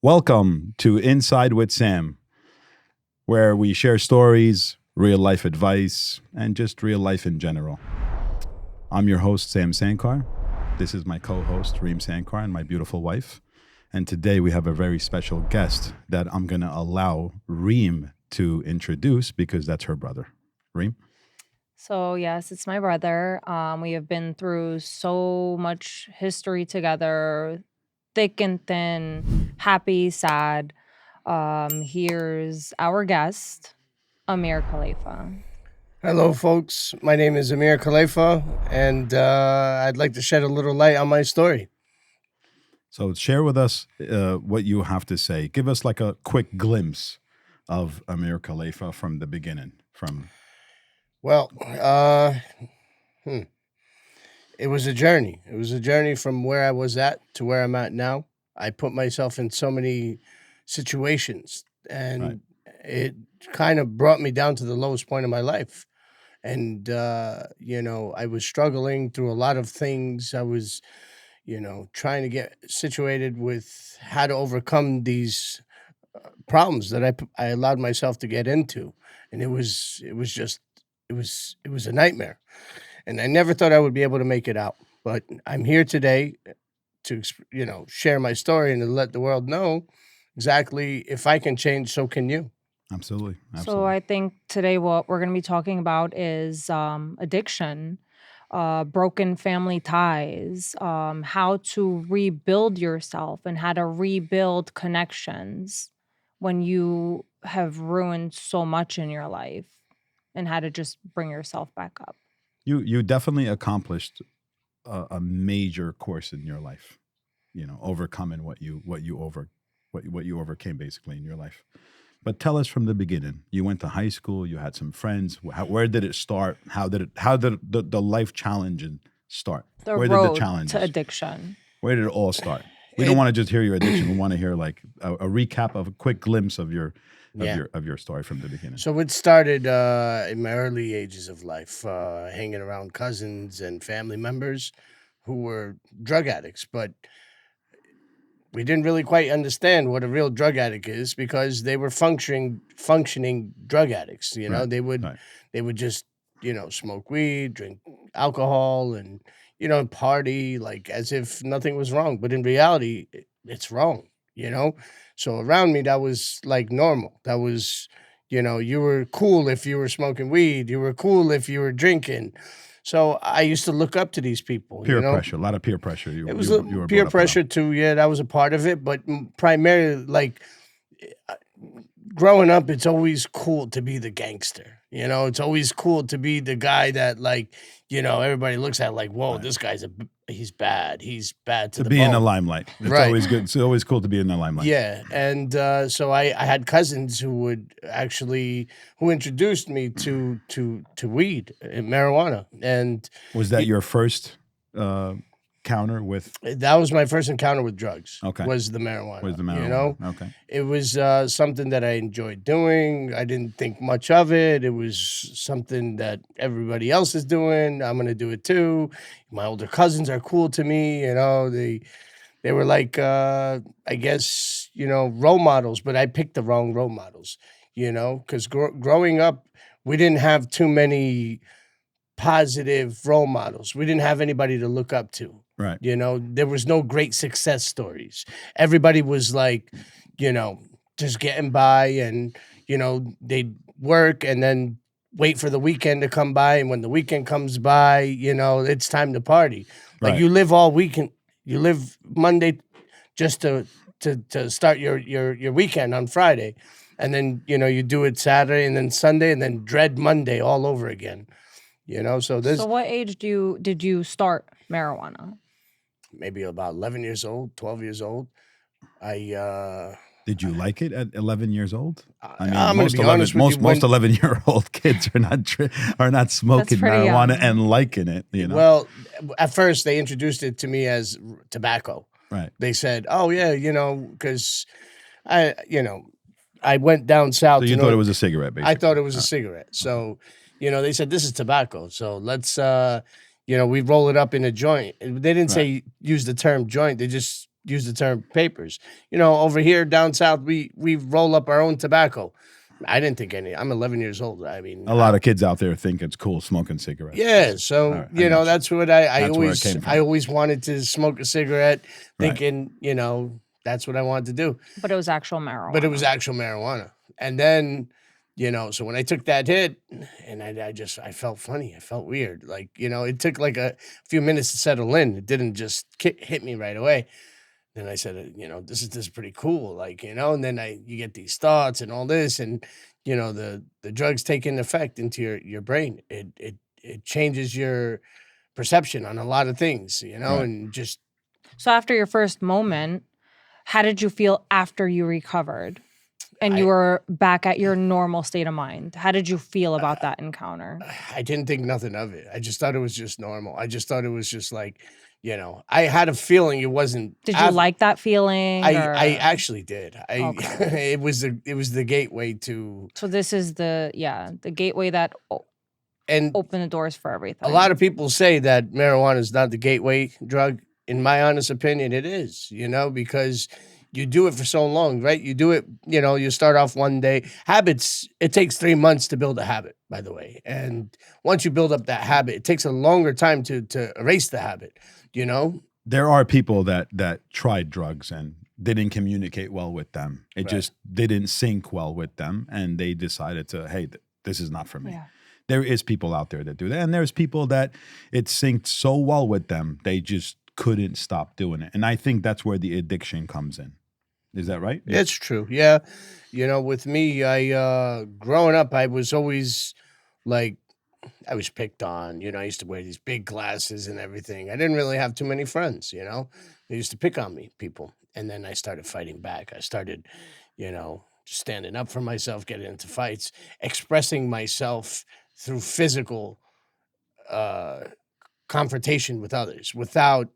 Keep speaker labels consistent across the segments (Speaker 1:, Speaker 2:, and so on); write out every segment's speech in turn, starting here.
Speaker 1: Welcome to Inside with Sam, where we share stories, real life advice, and just real life in general. I'm your host, Sam Sankar. This is my co-host, Reem Sankar, and my beautiful wife. And today we have a very special guest that I'm going to allow Reem to introduce because that's her brother. Reem?
Speaker 2: So, yes, it's my brother. We have been through so much history together, thick and thin, happy, sad. Here's our guest, Ameer Khalaifeh.
Speaker 3: Hello, folks. My name is Ameer Khalaifeh, and I'd like to shed a little light on my story.
Speaker 1: So share with us what you have to say. Give us like a quick glimpse of Ameer Khalaifeh from the beginning.
Speaker 3: Well, it was a journey. It was a journey from where I was at to where I'm at now. I put myself in so many situations, and
Speaker 1: Right.
Speaker 3: it kind of brought me down to the lowest point of my life. And I was struggling through a lot of things. I was trying to get situated with how to overcome these problems that I allowed myself to get into, and it was a nightmare, and I never thought I would be able to make it out. But I'm here today to share my story and to let the world know exactly if I can change, so can you.
Speaker 1: Absolutely.
Speaker 2: So,
Speaker 1: Absolutely.
Speaker 2: I think today what we're going to be talking about is addiction, broken family ties, how to rebuild yourself, and how to rebuild connections when you have ruined so much in your life, and how to just bring yourself back up.
Speaker 1: You definitely accomplished a major course in your life. Overcoming what you overcame basically in your life. But tell us from the beginning. You went to high school. You had some friends. Where did it start? How did the life challenges start?
Speaker 2: The
Speaker 1: Where did the
Speaker 2: road to
Speaker 1: challenges?
Speaker 2: addiction.
Speaker 1: Where did it all start? We don't
Speaker 3: It,
Speaker 1: want to just hear your addiction. We want to hear like a recap of a quick glimpse of your
Speaker 3: yeah.
Speaker 1: of your story from the beginning.
Speaker 3: So it started in my early ages of life, hanging around cousins and family members who were drug addicts, but we didn't really quite understand what a real drug addict is because they were functioning drug addicts.
Speaker 1: Right.
Speaker 3: They would
Speaker 1: Right.
Speaker 3: just smoke weed, drink alcohol, and party like as if nothing was wrong. But in reality, it's wrong. So around me, that was like normal. That was you were cool if you were smoking weed. You were cool if you were drinking. So I used to look up to these people.
Speaker 1: Peer pressure, a lot of peer pressure.
Speaker 3: It was
Speaker 1: You were
Speaker 3: peer
Speaker 1: brought up around.
Speaker 3: pressure too. Yeah, that was a part of it, but primarily, like growing up, it's always cool to be the gangster. It's always cool to be the guy that, like, everybody looks at like, whoa,
Speaker 1: Right.
Speaker 3: this guy's he's bad. He's bad to
Speaker 1: To
Speaker 3: the
Speaker 1: be in the
Speaker 3: bone.
Speaker 1: limelight. It's
Speaker 3: Right.
Speaker 1: always good. It's always cool to be in the limelight.
Speaker 3: Yeah, and so I had cousins who introduced me to weed and marijuana, and
Speaker 1: Was that your first counter with?
Speaker 3: that was my first encounter with drugs.
Speaker 1: Okay.
Speaker 3: Was the marijuana?
Speaker 1: Was the marijuana? Okay.
Speaker 3: It was something that I enjoyed doing. I didn't think much of it. It was something that everybody else is doing. I'm gonna do it too. My older cousins are cool to me. They were like, I guess, role models, but I picked the wrong role models, because growing up, we didn't have too many positive role models. We didn't have anybody to look up to.
Speaker 1: Right.
Speaker 3: There was no great success stories. Everybody was like, just getting by, and, they'd work and then wait for the weekend to come by. And when the weekend comes by, it's time to party. Like
Speaker 1: Right.
Speaker 3: you live all weekend. You live Monday just to start your weekend on Friday, and then you do it Saturday and then Sunday and then dread Monday all over again. So there's
Speaker 2: So, what age did you start marijuana?
Speaker 3: maybe about 11 years old, 12 years old.
Speaker 1: Did you like it at 11 years old? I mean,
Speaker 3: I'm gonna
Speaker 1: most
Speaker 3: be
Speaker 1: 11
Speaker 3: honest with you,
Speaker 1: most 11-year-old kids are not smoking
Speaker 2: pretty
Speaker 1: marijuana
Speaker 2: young.
Speaker 1: and liking it.
Speaker 3: Well, at first they introduced it to me as tobacco.
Speaker 1: Right.
Speaker 3: They said, "Oh yeah, because I I went down south."
Speaker 1: So you thought it was a cigarette, basically.
Speaker 3: I thought it was a cigarette. So, they said this is tobacco. So let's we roll it up in a joint. They didn't say use the term joint. They just use the term papers. Over here down south, we roll up our own tobacco. I didn't think any. I'm 11 years old. I mean,
Speaker 1: A lot of kids out there think it's cool smoking cigarettes.
Speaker 3: yeah. So
Speaker 1: All right, I got you.
Speaker 3: that's what I
Speaker 1: That's where it
Speaker 3: always
Speaker 1: came from.
Speaker 3: I always wanted to smoke a cigarette,
Speaker 1: Right.
Speaker 3: thinking that's what I wanted to do.
Speaker 2: But it was actual marijuana.
Speaker 3: But it was actual marijuana. And then, so when I took that hit, and I felt funny. I felt weird. Like, it took like a few minutes to settle in. It didn't just hit me right away. Then I said, this is pretty cool. Like, and then you get these thoughts and all this, and, the drugs take in effect into your brain. It changes your perception on a lot of things,
Speaker 1: Right.
Speaker 3: and just.
Speaker 2: So after your first moment, how did you feel after you recovered and you were back at your normal state of mind? How did you feel about that encounter?
Speaker 3: I didn't think nothing of it. I just thought it was just normal. I just thought it was just like, I had a feeling it wasn't.
Speaker 2: Did you like that feeling?
Speaker 3: I actually did.
Speaker 2: Okay.
Speaker 3: It was the gateway to.
Speaker 2: So this is the gateway that
Speaker 3: and
Speaker 2: opened the doors for everything.
Speaker 3: A lot of people say that marijuana is not the gateway drug. In my honest opinion, it is, because you do it for so long, right? You do it, you start off one day. Habits, it takes 3 months to build a habit, by the way. And once you build up that habit, it takes a longer time to erase the habit,
Speaker 1: There are people that tried drugs and didn't communicate well with them. It just didn't sync well with them. And they decided to, hey, this is not for me.
Speaker 2: Yeah.
Speaker 1: There is people out there that do that. And there's people that it synced so well with them, they just couldn't stop doing it. And I think that's where the addiction comes in. Is that right?
Speaker 3: It's true. Yeah. With me, I growing up, I was always like, I was picked on. I used to wear these big glasses and everything. I didn't really have too many friends, They used to pick on me, people. And then I started fighting back. I started, just standing up for myself, getting into fights, expressing myself through physical confrontation with others without,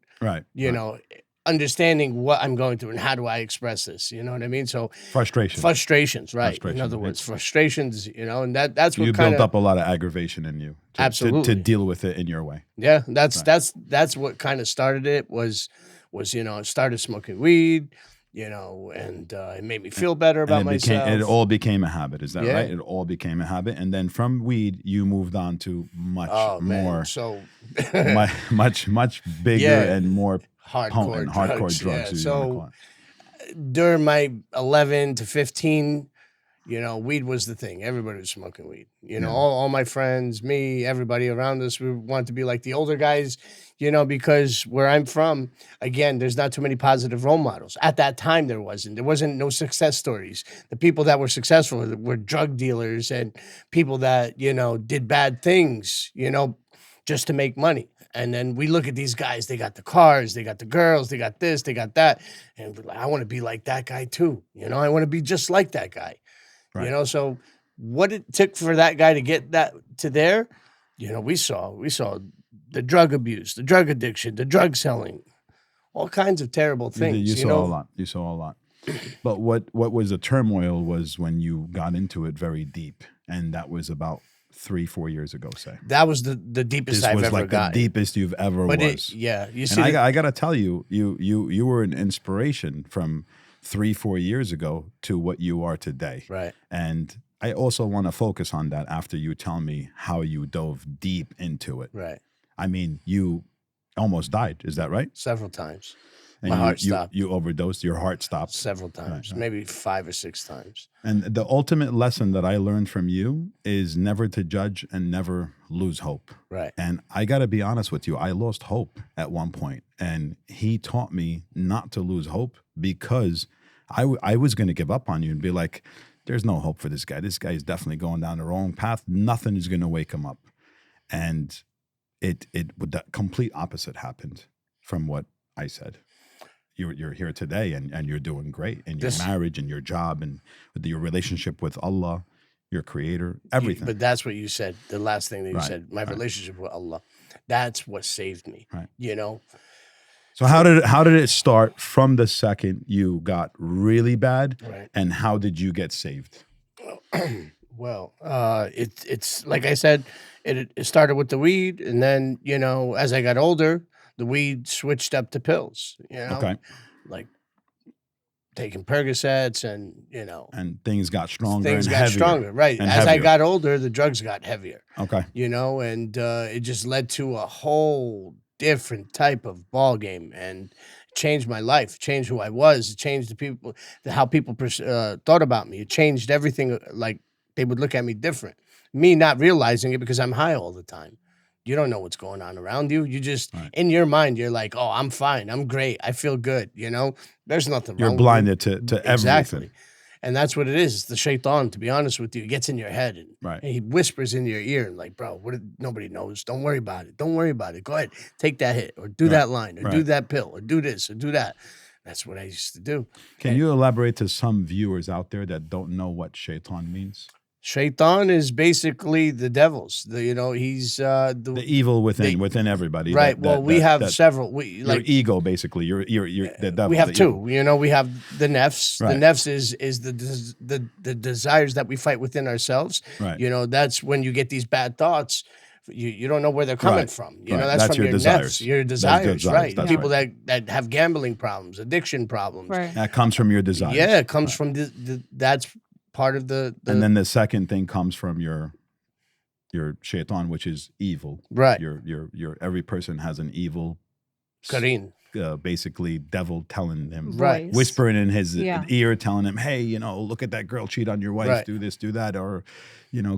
Speaker 3: understanding what I'm going through and how do I express this. You know what I mean? So frustrations, right? In other words, frustrations. And that's what
Speaker 1: you
Speaker 3: kind
Speaker 1: built up a lot of aggravation in you.
Speaker 3: Absolutely.
Speaker 1: To deal with it in your way.
Speaker 3: Yeah, that's what kind of started it. Was I started smoking weed. And it made me feel better about myself.
Speaker 1: It all became a habit. Is that
Speaker 3: Yeah.
Speaker 1: right? It all became a habit. And then from weed, you moved on to much more,
Speaker 3: Man. So
Speaker 1: much bigger
Speaker 3: Yeah.
Speaker 1: and more
Speaker 3: hardcore
Speaker 1: hardcore drugs.
Speaker 3: Yeah.
Speaker 1: as you wanna call
Speaker 3: So
Speaker 1: it.
Speaker 3: during my 11 to 15, weed was the thing. Everybody was smoking weed. All my friends, me, everybody around us, we wanted to be like the older guys, because where I'm from, again, there's not too many positive role models. At that time, there wasn't no success stories. The people that were successful were drug dealers and people that, did bad things, just to make money. And then we look at these guys, they got the cars, they got the girls, they got this, they got that. And we're like, I want to be like that guy too. I want to be just like that guy.
Speaker 1: Right.
Speaker 3: So what it took for that guy to get that to there, we saw the drug abuse, the drug addiction, the drug selling, all kinds of terrible things.
Speaker 1: You saw a lot. You saw a lot. But what was the turmoil was when you got into it very deep. And that was about 3-4 years ago, say.
Speaker 3: That was the deepest
Speaker 1: This
Speaker 3: I've
Speaker 1: was
Speaker 3: ever
Speaker 1: like
Speaker 3: gotten.
Speaker 1: the deepest you've ever
Speaker 3: But
Speaker 1: was.
Speaker 3: you see,
Speaker 1: And I got to tell you, you were an inspiration from 3-4 years ago to what you are today.
Speaker 3: right.
Speaker 1: And I also want to focus on that after you tell me how you dove deep into it.
Speaker 3: Right.
Speaker 1: I mean, you almost died. Is that right?
Speaker 3: Several times.
Speaker 1: And
Speaker 3: My heart stopped.
Speaker 1: You overdosed. Your heart stopped.
Speaker 3: Several times. Maybe 5 or 6 times.
Speaker 1: And the ultimate lesson that I learned from you is never to judge and never lose hope.
Speaker 3: Right.
Speaker 1: And I got to be honest with you, I lost hope at one point. And he taught me not to lose hope because I was going to give up on you and be like, there's no hope for this guy. This guy is definitely going down the wrong path. Nothing is going to wake him up. And the complete opposite happened from what I said. You're here today and you're doing great in your marriage and your job and with your relationship with Allah, your creator, everything.
Speaker 3: But that's what you said. The last thing that you
Speaker 1: Right,
Speaker 3: said, my
Speaker 1: right.
Speaker 3: relationship with Allah, that's what saved me.
Speaker 1: Right.
Speaker 3: So
Speaker 1: how did it start from the second you got really bad,
Speaker 3: Right.
Speaker 1: and how did you get saved?
Speaker 3: Well, it's like I said, it started with the weed, and then as I got older, the weed switched up to pills.
Speaker 1: Okay.
Speaker 3: like taking Percocets and,
Speaker 1: And things got stronger
Speaker 3: things
Speaker 1: and
Speaker 3: got
Speaker 1: heavier.
Speaker 3: stronger. Right.
Speaker 1: and
Speaker 3: As I
Speaker 1: heavier.
Speaker 3: got older, the drugs got heavier,
Speaker 1: Okay.
Speaker 3: and it just led to a whole different type of ball game and changed my life, changed who I was, it changed how people thought about me. It changed everything. Like they would look at me different. Me not realizing it because I'm high all the time. You don't know what's going on around you. You just,
Speaker 1: Right.
Speaker 3: in your mind, you're like, oh, I'm fine. I'm great. I feel good. There's nothing
Speaker 1: You're
Speaker 3: wrong
Speaker 1: blinded
Speaker 3: with you.
Speaker 1: to
Speaker 3: Exactly.
Speaker 1: everything.
Speaker 3: And that's what it is. It's the shaitan, to be honest with you. It gets in your head and,
Speaker 1: Right.
Speaker 3: and he whispers in your ear and like, bro, nobody knows. Don't worry about it. Don't worry about it. Go ahead, take that hit or do
Speaker 1: Right.
Speaker 3: that line or do
Speaker 1: Right.
Speaker 3: that pill or do this or do that. That's what I used to do.
Speaker 1: Can you elaborate to some viewers out there that don't know what shaitan means?
Speaker 3: Shaitan is basically the devil's. He's
Speaker 1: The evil within everybody.
Speaker 3: Right. We have several. We
Speaker 1: your ego, basically. You're the devil.
Speaker 3: We have
Speaker 1: the
Speaker 3: two.
Speaker 1: evil.
Speaker 3: We have the nefs.
Speaker 1: Right.
Speaker 3: The nefs is the desires that we fight within ourselves.
Speaker 1: Right.
Speaker 3: That's when you get these bad thoughts. You don't know where they're coming
Speaker 1: Right.
Speaker 3: from.
Speaker 1: Right.
Speaker 3: That's from
Speaker 1: your
Speaker 3: your
Speaker 1: desires.
Speaker 3: nefs, your desires, right?
Speaker 1: That's
Speaker 3: People
Speaker 1: right.
Speaker 3: that have gambling problems, addiction problems.
Speaker 2: Right.
Speaker 1: That comes from your desires.
Speaker 3: Yeah, it comes
Speaker 1: Right.
Speaker 3: from that's part of the
Speaker 1: And then the second thing comes from your shaitan, which is evil.
Speaker 3: right.
Speaker 1: Your every person has an evil,
Speaker 3: Karin.
Speaker 1: basically devil telling him,
Speaker 3: Right.
Speaker 2: Voice.
Speaker 1: whispering in his
Speaker 2: Yeah.
Speaker 1: ear, telling him, "Hey, look at that girl cheat on your wife,
Speaker 3: Right.
Speaker 1: do this, do that, or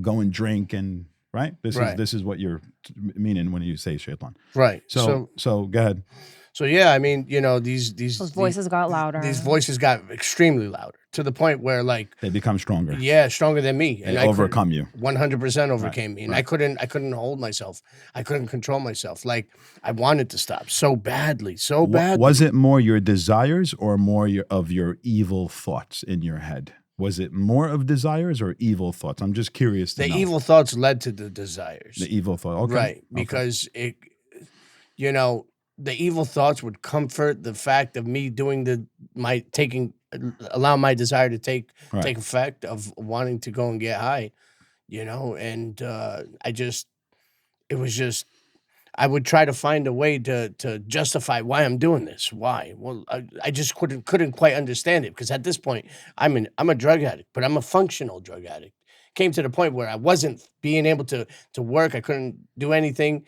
Speaker 1: go and drink and right." This is what you're meaning when you say shaitan.
Speaker 3: Right.
Speaker 1: So go ahead.
Speaker 3: So yeah, I mean, these
Speaker 2: Those voices got louder.
Speaker 3: These voices got extremely louder to the point where, like,
Speaker 1: They become stronger.
Speaker 3: yeah, stronger than me,
Speaker 1: They overcome you.
Speaker 3: 100% overcame me, and
Speaker 1: right.
Speaker 3: I couldn't hold myself. I couldn't control myself. Like I wanted to stop so badly, so badly.
Speaker 1: Was it more your desires or more of your evil thoughts in your head? Was it more of desires or evil thoughts? I'm just curious to
Speaker 3: The
Speaker 1: know.
Speaker 3: evil thoughts led to the desires.
Speaker 1: The evil thought. Okay.
Speaker 3: Right,
Speaker 1: Okay.
Speaker 3: because the evil thoughts would comfort the fact of me doing allow my desire to take effect of wanting to go and get high, and I would try to find a way to justify why I'm doing this. Why? Well, I just couldn't quite understand it because at this point I'm a drug addict, but I'm a functional drug addict. Came to the point where I wasn't being able to work. I couldn't do anything.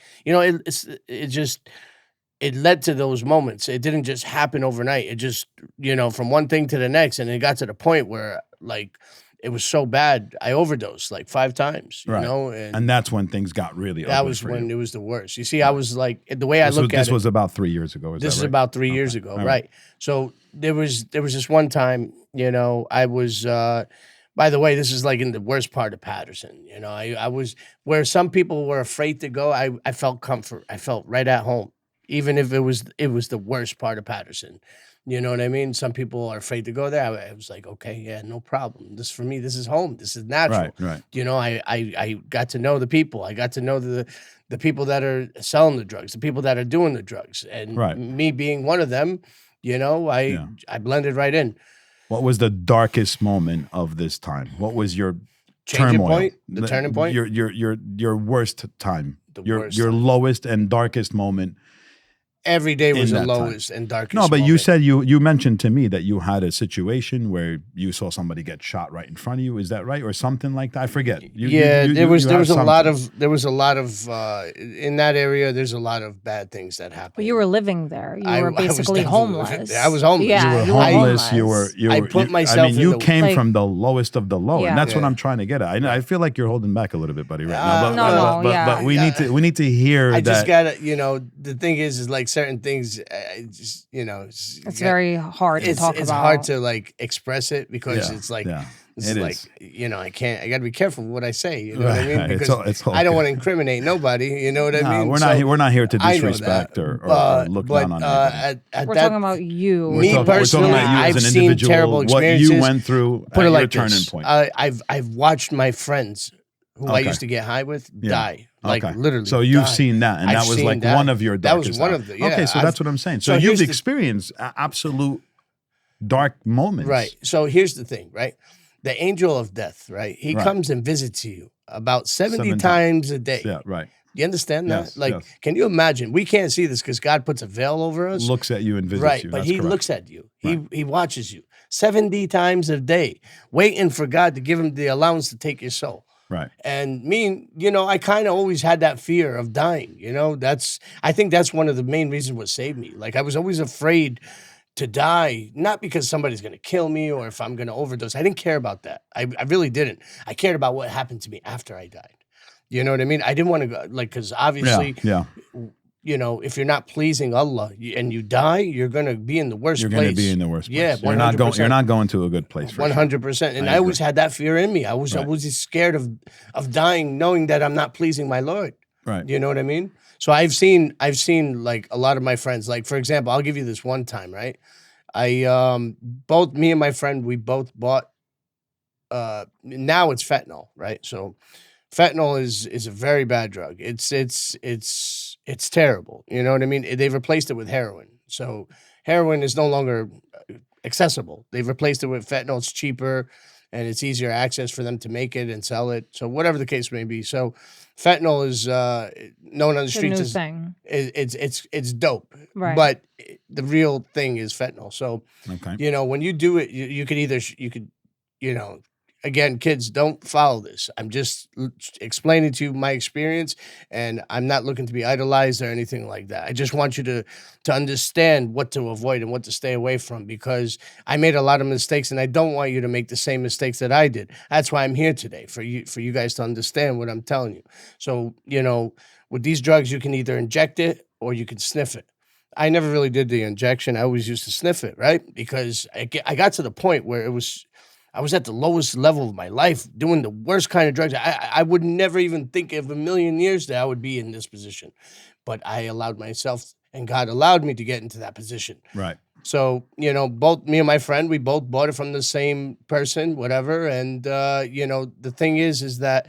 Speaker 3: It led to those moments. It didn't just happen overnight. It just, from one thing to the next. And it got to the point where, like, it was so bad, I overdosed like 5 times,
Speaker 1: Right. And that's when things got really ugly.
Speaker 3: That was
Speaker 1: for
Speaker 3: when
Speaker 1: you.
Speaker 3: it was the worst. You see, I was like, the way I look at it.
Speaker 1: This was about 3 years ago.
Speaker 3: This is
Speaker 1: right?
Speaker 3: about 3 years ago, right? So there was this one time, I was, by the way, this is like in the worst part of Patterson. I was where some people were afraid to go. I felt comfort. I felt right at home. Even if it was the worst part of Patterson. You know what I mean? Some people are afraid to go there. I was like, okay, yeah, no problem. This for me, this is home. This is natural.
Speaker 1: Right.
Speaker 3: I got to know the people. I got to know the people that are selling the drugs, the people that are doing the drugs. And me being one of them, I blended right in.
Speaker 1: What was the darkest moment of this time? What was your
Speaker 3: Changing
Speaker 1: turmoil?
Speaker 3: point? The turning point?
Speaker 1: Your worst time.
Speaker 3: Worst
Speaker 1: your
Speaker 3: time.
Speaker 1: lowest and darkest moment.
Speaker 3: Every day was
Speaker 1: in
Speaker 3: the
Speaker 1: that
Speaker 3: lowest
Speaker 1: time.
Speaker 3: and darkest.
Speaker 1: No, but you
Speaker 3: moment.
Speaker 1: said you mentioned to me that you had a situation where you saw somebody get shot right in front of you. Is that right, or something like that? I forget.
Speaker 3: There was a lot of in that area. There's a lot of bad things that happened.
Speaker 2: But you were living there. You were
Speaker 3: I was
Speaker 2: basically
Speaker 3: definitely
Speaker 2: homeless.
Speaker 3: living there. I was homeless.
Speaker 2: Yeah,
Speaker 1: You were homeless.
Speaker 2: homeless.
Speaker 1: You
Speaker 3: put myself in
Speaker 1: you
Speaker 3: the-
Speaker 1: came
Speaker 2: like-
Speaker 1: from the lowest of the low,
Speaker 2: Yeah.
Speaker 1: and that's what
Speaker 3: Yeah.
Speaker 1: I'm trying to get at. I feel like you're holding back a little bit, buddy, right
Speaker 3: No,
Speaker 1: now. But we need to hear
Speaker 3: I
Speaker 1: that.
Speaker 3: just gotta, the thing is like certain things,
Speaker 2: It's very hard to talk about.
Speaker 3: It's hard to like express it because
Speaker 1: Yeah,
Speaker 3: it's like,
Speaker 1: yeah.
Speaker 3: it's
Speaker 1: It
Speaker 3: like,
Speaker 1: is.
Speaker 3: I gotta be careful what I say. You know what I mean?
Speaker 1: Right.
Speaker 3: Because
Speaker 1: It's
Speaker 3: I don't
Speaker 1: okay.
Speaker 3: want to incriminate nobody. You know what I
Speaker 1: No,
Speaker 3: mean?
Speaker 1: we're not here to
Speaker 3: I know
Speaker 1: disrespect
Speaker 3: that,
Speaker 1: or look down on anybody.
Speaker 3: at
Speaker 2: We're
Speaker 3: that,
Speaker 2: talking about you.
Speaker 3: Me
Speaker 1: We're
Speaker 3: personally,
Speaker 1: talking about you as
Speaker 3: I've
Speaker 1: an
Speaker 3: seen
Speaker 1: individual,
Speaker 3: terrible
Speaker 1: what
Speaker 3: experiences.
Speaker 1: you went through
Speaker 3: Put
Speaker 1: at
Speaker 3: it
Speaker 1: your
Speaker 3: like
Speaker 1: turning
Speaker 3: this.
Speaker 1: point.
Speaker 3: I've watched my friends who I
Speaker 1: Okay.
Speaker 3: used to get high with
Speaker 1: Yeah.
Speaker 3: die. Like
Speaker 1: Okay.
Speaker 3: literally.
Speaker 1: So you've
Speaker 3: die.
Speaker 1: seen that, and
Speaker 3: I've
Speaker 1: that was
Speaker 3: seen
Speaker 1: like
Speaker 3: that.
Speaker 1: one of your
Speaker 3: That was
Speaker 1: darkest
Speaker 3: one
Speaker 1: hours.
Speaker 3: of the- yeah,
Speaker 1: Okay, so
Speaker 3: I've-
Speaker 1: that's what I'm saying.
Speaker 3: so
Speaker 1: So
Speaker 3: here's
Speaker 1: you've
Speaker 3: the-
Speaker 1: experienced absolute dark moments.
Speaker 3: Right. So here's the thing, right? The angel of death, right? He
Speaker 1: Right.
Speaker 3: comes and visits you about 70
Speaker 1: 7
Speaker 3: times a day.
Speaker 1: Yeah, right.
Speaker 3: You understand
Speaker 1: Yes,
Speaker 3: that? Like,
Speaker 1: yes.
Speaker 3: can you imagine? We can't see this because God puts a veil over us.
Speaker 1: Looks at you and visits
Speaker 3: Right,
Speaker 1: you.
Speaker 3: but
Speaker 1: That's
Speaker 3: he
Speaker 1: correct.
Speaker 3: looks at you.
Speaker 1: Right.
Speaker 3: He watches you 70 times a day, waiting for God to give him the allowance to take your soul.
Speaker 1: Right.
Speaker 3: And me, I kind of always had that fear of dying. I think that's one of the main reasons what saved me. Like, I was always afraid to die, not because somebody's going to kill me or if I'm going to overdose. I didn't care about that. I really didn't. I cared about what happened to me after I died. You know what I mean? I didn't want to go, like, because obviously,
Speaker 1: Yeah.
Speaker 3: if you're not pleasing Allah and you die, you're going to be in the worst
Speaker 1: You're
Speaker 3: place.
Speaker 1: going to be in the worst place.
Speaker 3: Yeah,
Speaker 1: You're not going. You're not going to a good place. For
Speaker 3: 100%. And
Speaker 1: I
Speaker 3: I always
Speaker 1: agree.
Speaker 3: had that fear in me. I was
Speaker 1: Right.
Speaker 3: scared of dying, knowing that I'm not pleasing my Lord.
Speaker 1: Right.
Speaker 3: You know what I mean? So I've seen like a lot of my friends, like, for example, I'll give you this one time, right? Both me and my friend, we both bought, now it's fentanyl, right? So fentanyl is a very bad drug. It's terrible. You know what I mean? They've replaced it with heroin. So heroin is no longer accessible. They've replaced it with fentanyl. It's cheaper and it's easier access for them to make it and sell it. So whatever the case may be. So fentanyl is known on the
Speaker 2: It's a
Speaker 3: streets
Speaker 2: new
Speaker 3: as
Speaker 2: thing.
Speaker 3: it's dope.
Speaker 2: Right.
Speaker 3: But the real thing is fentanyl. So
Speaker 1: Okay.
Speaker 3: when you do it, you could either again, kids, don't follow this. I'm just explaining to you my experience, and I'm not looking to be idolized or anything like that. I just want you to understand what to avoid and what to stay away from, because I made a lot of mistakes, and I don't want you to make the same mistakes that I did. That's why I'm here today, for you guys to understand what I'm telling you. So, with these drugs, you can either inject it or you can sniff it. I never really did the injection. I always used to sniff it, right? Because I got to the point where I was at the lowest level of my life, doing the worst kind of drugs. I would never even think of a million years that I would be in this position. But I allowed myself, and God allowed me to get into that position.
Speaker 1: Right.
Speaker 3: So, both me and my friend, we both bought it from the same person, whatever. And, the thing is that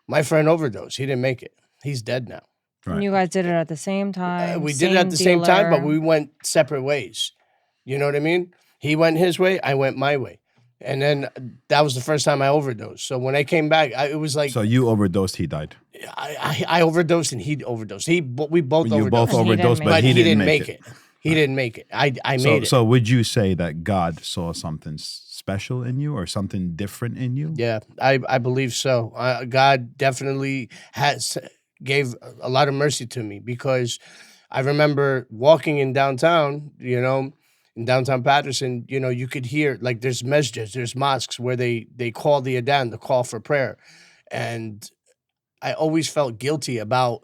Speaker 3: my friend overdosed. He didn't make it. He's dead now.
Speaker 2: And
Speaker 1: Right.
Speaker 2: you guys did it at the same time.
Speaker 3: We did it at the same time, but
Speaker 2: dealer.
Speaker 3: we went separate ways. You know what I mean? He went his way, I went my way. And then that was the first time I overdosed. So when I came back, it was like,
Speaker 1: So you overdosed. He died.
Speaker 3: I overdosed and he overdosed. We both
Speaker 1: You
Speaker 3: overdosed.
Speaker 1: both
Speaker 2: And he
Speaker 1: overdosed,
Speaker 2: didn't
Speaker 1: but
Speaker 3: But
Speaker 1: he didn't make it.
Speaker 3: He didn't make it. I
Speaker 1: So,
Speaker 3: made it.
Speaker 1: so would you say that God saw something special in you or something different in you?
Speaker 3: Yeah, I believe so. God definitely gave a lot of mercy to me, because I remember walking in downtown, in downtown Patterson, you could hear, like, there's masjids, there's mosques where they call the adhan, the call for prayer. And I always felt guilty about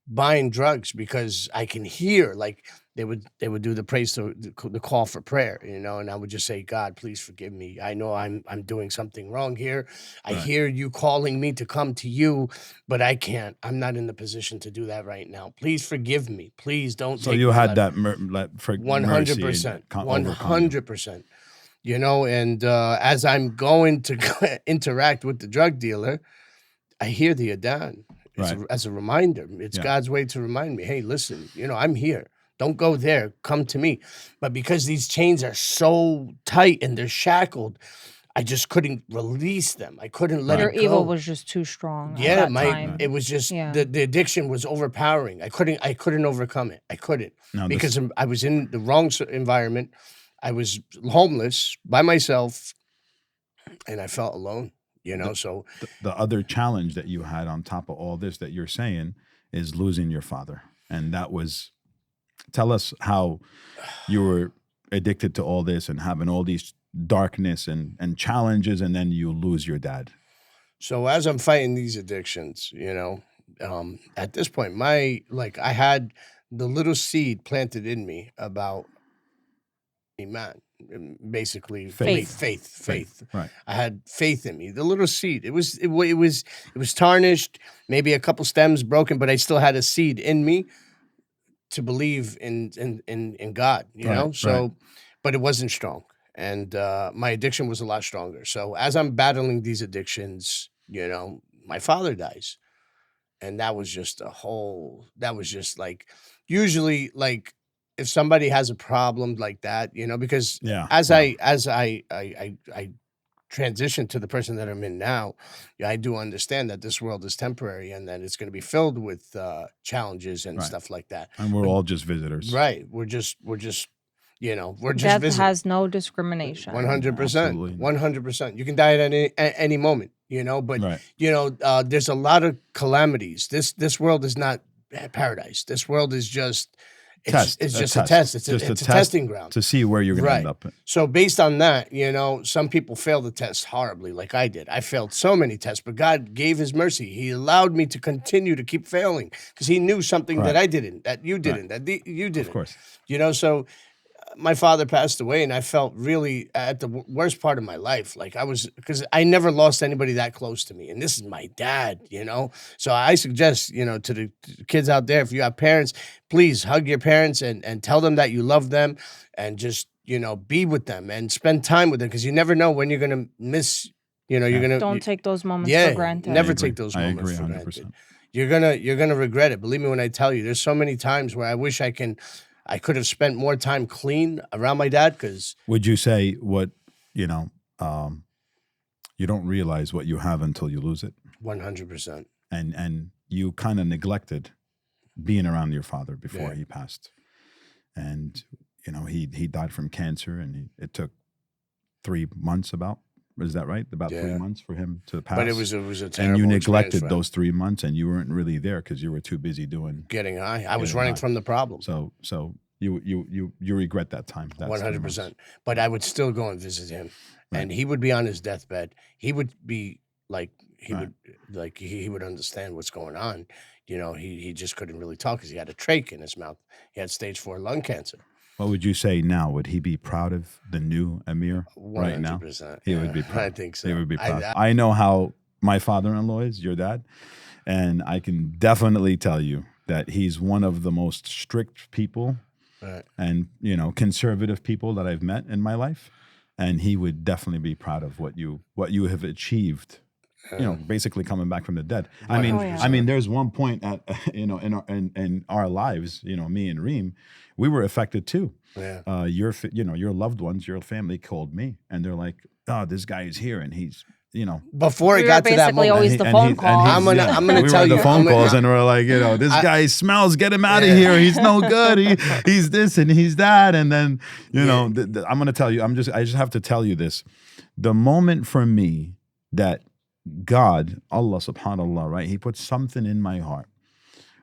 Speaker 3: buying drugs, because I can hear, like, they would do the praise to the call for prayer, and I would just say, God, please forgive me. I know I'm doing something wrong here. I
Speaker 1: Right.
Speaker 3: hear you calling me to come to you, but I can't. I'm not in the position to do that right now. Please forgive me. Please don't
Speaker 1: So
Speaker 3: take
Speaker 1: you
Speaker 3: my
Speaker 1: had
Speaker 3: life.
Speaker 1: that
Speaker 3: 100%,
Speaker 1: 100%.
Speaker 3: 100%. And as I'm going to interact with the drug dealer, I hear the adhan.
Speaker 1: Right.
Speaker 3: As a reminder. It's
Speaker 1: Yeah.
Speaker 3: God's way to remind me, hey, listen, I'm here. Don't go there. Come to me. But because these chains are so tight and they're shackled, I just couldn't release them. I couldn't let
Speaker 2: Your
Speaker 3: it go.
Speaker 2: evil was just too strong
Speaker 3: Yeah,
Speaker 2: at that time.
Speaker 3: it was just
Speaker 2: Yeah.
Speaker 3: the addiction was overpowering. I couldn't overcome it. I couldn't,
Speaker 1: Now,
Speaker 3: because I was in the wrong environment. I was homeless by myself, and I felt alone. So
Speaker 1: the other challenge that you had on top of all this that you're saying is losing your father. And that was, tell us how you were addicted to all this and having all these darkness and challenges, and then you lose your dad.
Speaker 3: So as I'm fighting these addictions, at this point, I had the little seed planted in me about Iman, basically
Speaker 2: Faith.
Speaker 3: faith.
Speaker 1: Right.
Speaker 3: I had faith in me. The little seed. It was tarnished, maybe a couple stems broken, but I still had a seed in me to believe in God.
Speaker 1: Right.
Speaker 3: But it wasn't strong, and my addiction was a lot stronger. So as I'm battling these addictions, my father dies, and that was just like, usually, like, if somebody has a problem like that, because
Speaker 1: Yeah.
Speaker 3: as
Speaker 1: yeah.
Speaker 3: I transition to the person that I'm in now, I do understand that this world is temporary and that it's going to be filled with challenges and
Speaker 1: Right.
Speaker 3: stuff like that.
Speaker 1: And we're all just visitors.
Speaker 3: Right. We're just we're just
Speaker 2: Death
Speaker 3: visiting.
Speaker 2: has no discrimination.
Speaker 3: 100%.
Speaker 1: Absolutely.
Speaker 3: 100%. You can die at any moment, but
Speaker 1: Right.
Speaker 3: there's a lot of calamities. This world is not paradise. This world is just it's just a test. It's a testing ground
Speaker 1: to see where you're going to end up.
Speaker 3: So based on that, some people fail the test horribly, like I did. I failed so many tests, but God gave His mercy. He allowed me to continue to keep failing because He knew something that I didn't, that you didn't, you didn't.
Speaker 1: Of course.
Speaker 3: So my father passed away, and I felt really at the worst part of my life. Like because I never lost anybody that close to me, and this is my dad. So I suggest to the kids out there, if you have parents, please hug your parents and tell them that you love them, and just be with them and spend time with them, because you never know when you're gonna miss.
Speaker 2: Don't take those moments for granted.
Speaker 3: Never take those moments for
Speaker 1: 100%.
Speaker 3: granted. You're gonna regret it. Believe me when I tell you. There's so many times where I wish I could have spent more time clean around my dad. Because
Speaker 1: would you say what you don't realize what you have until you lose it?
Speaker 3: 100%.
Speaker 1: And you kind of neglected being around your father before he passed, and he died from cancer, and it took 3 months. Is that right? About 3 months for him to pass.
Speaker 3: But it was a terrible.
Speaker 1: And you neglected those 3 months, and you weren't really there because you were too busy
Speaker 3: getting high. I was running from the problem.
Speaker 1: So you regret that time.
Speaker 3: 100%. But I would still go and visit him, and he would be on his deathbed. He would be like he would understand what's going on. He just couldn't really talk because he had a trach in his mouth. He had stage 4 lung cancer.
Speaker 1: What would you say now? Would he be proud of the new Ameer right now?
Speaker 3: 100%.
Speaker 1: He would be proud.
Speaker 3: I think so.
Speaker 1: He would be proud. I know how my father-in-law is, your dad, and I can definitely tell you that he's one of the most strict people and conservative people that I've met in my life, and he would definitely be proud of what you have achieved. Basically coming back from the dead. I mean, there's one point at in our lives, me and Reem, we were affected too.
Speaker 3: Yeah.
Speaker 1: Your loved ones, your family called me, and they're like, "Oh, this guy is here," and he's
Speaker 3: before it got to that moment.
Speaker 2: Always the phone calls.
Speaker 3: I'm gonna tell you
Speaker 1: the phone calls, and we're like, this guy smells. Get him out of here. He's no good. He's this and he's that, and then I'm gonna tell you. I just have to tell you this. The moment for me that God, Allah subhanallah, right? He put something in my heart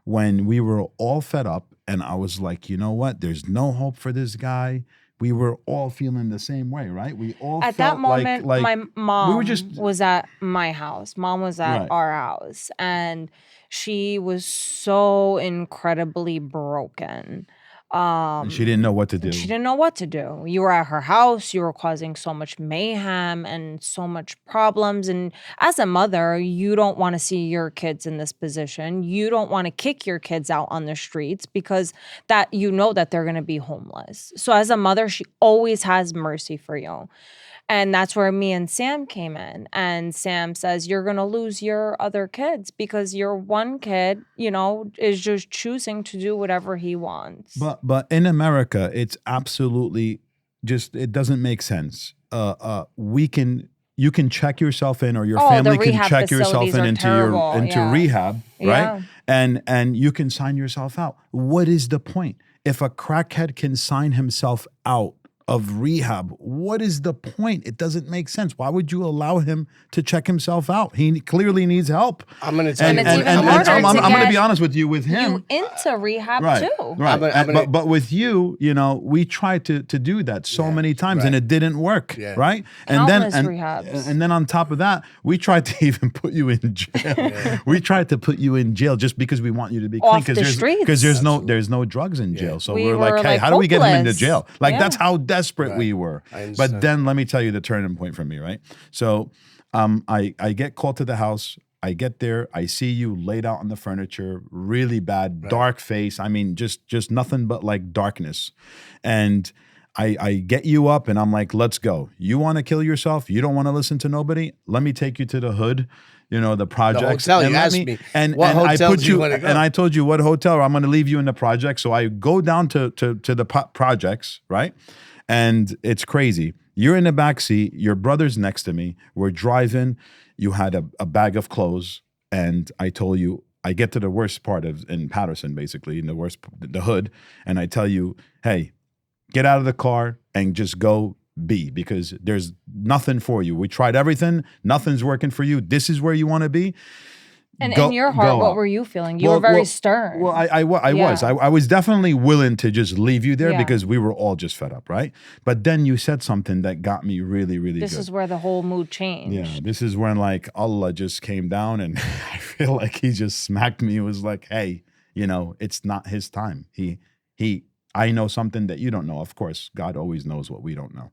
Speaker 1: when we were all fed up, and I was like, you know what? There's no hope for this guy. We were all feeling the same way, right? We all
Speaker 2: at
Speaker 1: felt
Speaker 2: that moment,
Speaker 1: like
Speaker 2: my mom
Speaker 1: we were
Speaker 2: was at my house. Mom was at our house, and she was so incredibly broken.
Speaker 1: She didn't know what to do.
Speaker 2: She didn't know what to do. You were at her house. You were causing so much mayhem and so much problems. And as a mother, you don't want to see your kids in this position. You don't want to kick your kids out on the streets because that they're going to be homeless. So as a mother, she always has mercy for you. And that's where me and Sam came in. And Sam says, you're going to lose your other kids because your one kid, is just choosing to do whatever he wants.
Speaker 1: But in America, it's absolutely it doesn't make sense. You can check yourself in, or your family can check yourself in into rehab, right? Yeah. And you can sign yourself out. What is the point? If a crackhead can sign himself out of rehab, what is the point? It doesn't make sense. Why would you allow him to check himself out? He clearly needs help.
Speaker 3: I'm going to tell you.
Speaker 1: I'm going to be honest with you. With him,
Speaker 2: into rehab too.
Speaker 1: Right. But with you, we tried to do that so many times, and it didn't work. Yeah. Right.
Speaker 2: Countless rehabs.
Speaker 1: And then on top of that, we tried to even put you in jail. We tried to put you in jail just because we want you to be clean. Because there's no drugs in jail. So we're like, hey, how do we get him into jail? That's how desperate we were. But then let me tell you the turning point for me, right? So I get called to the house. I get there. I see you laid out on the furniture, really bad, dark face. I mean, just nothing but like darkness. And I get you up and I'm like, let's go. You want to kill yourself? You don't want to listen to nobody? Let me take you to the hood. The projects.
Speaker 3: The hotel, you asked me.
Speaker 1: And
Speaker 3: I
Speaker 1: put you, and I told you what hotel. I'm going to leave you in the project. So I go down to the projects, right? And it's crazy. You're in the back seat. Your brother's next to me. We're driving. You had a bag of clothes, and I told you. I get to the worst part of in Patterson, basically, in the hood, and I tell you, hey, get out of the car and just go be, because there's nothing for you. We tried everything. Nothing's working for you. This is where you want to be.
Speaker 2: And in your heart, what
Speaker 1: out.
Speaker 2: were you feeling? You were very stern.
Speaker 1: Well, I was.
Speaker 2: Yeah.
Speaker 1: I was definitely willing to just leave you there
Speaker 2: Yeah.
Speaker 1: because we were all just fed up, right? But then you said something that got me really, really
Speaker 2: This
Speaker 1: good.
Speaker 2: is where the whole mood changed.
Speaker 1: Yeah, this is when like Allah just came down, and I feel like He just smacked me. It was like, hey, it's not His time. I know something that you don't know. Of course, God always knows what we don't know,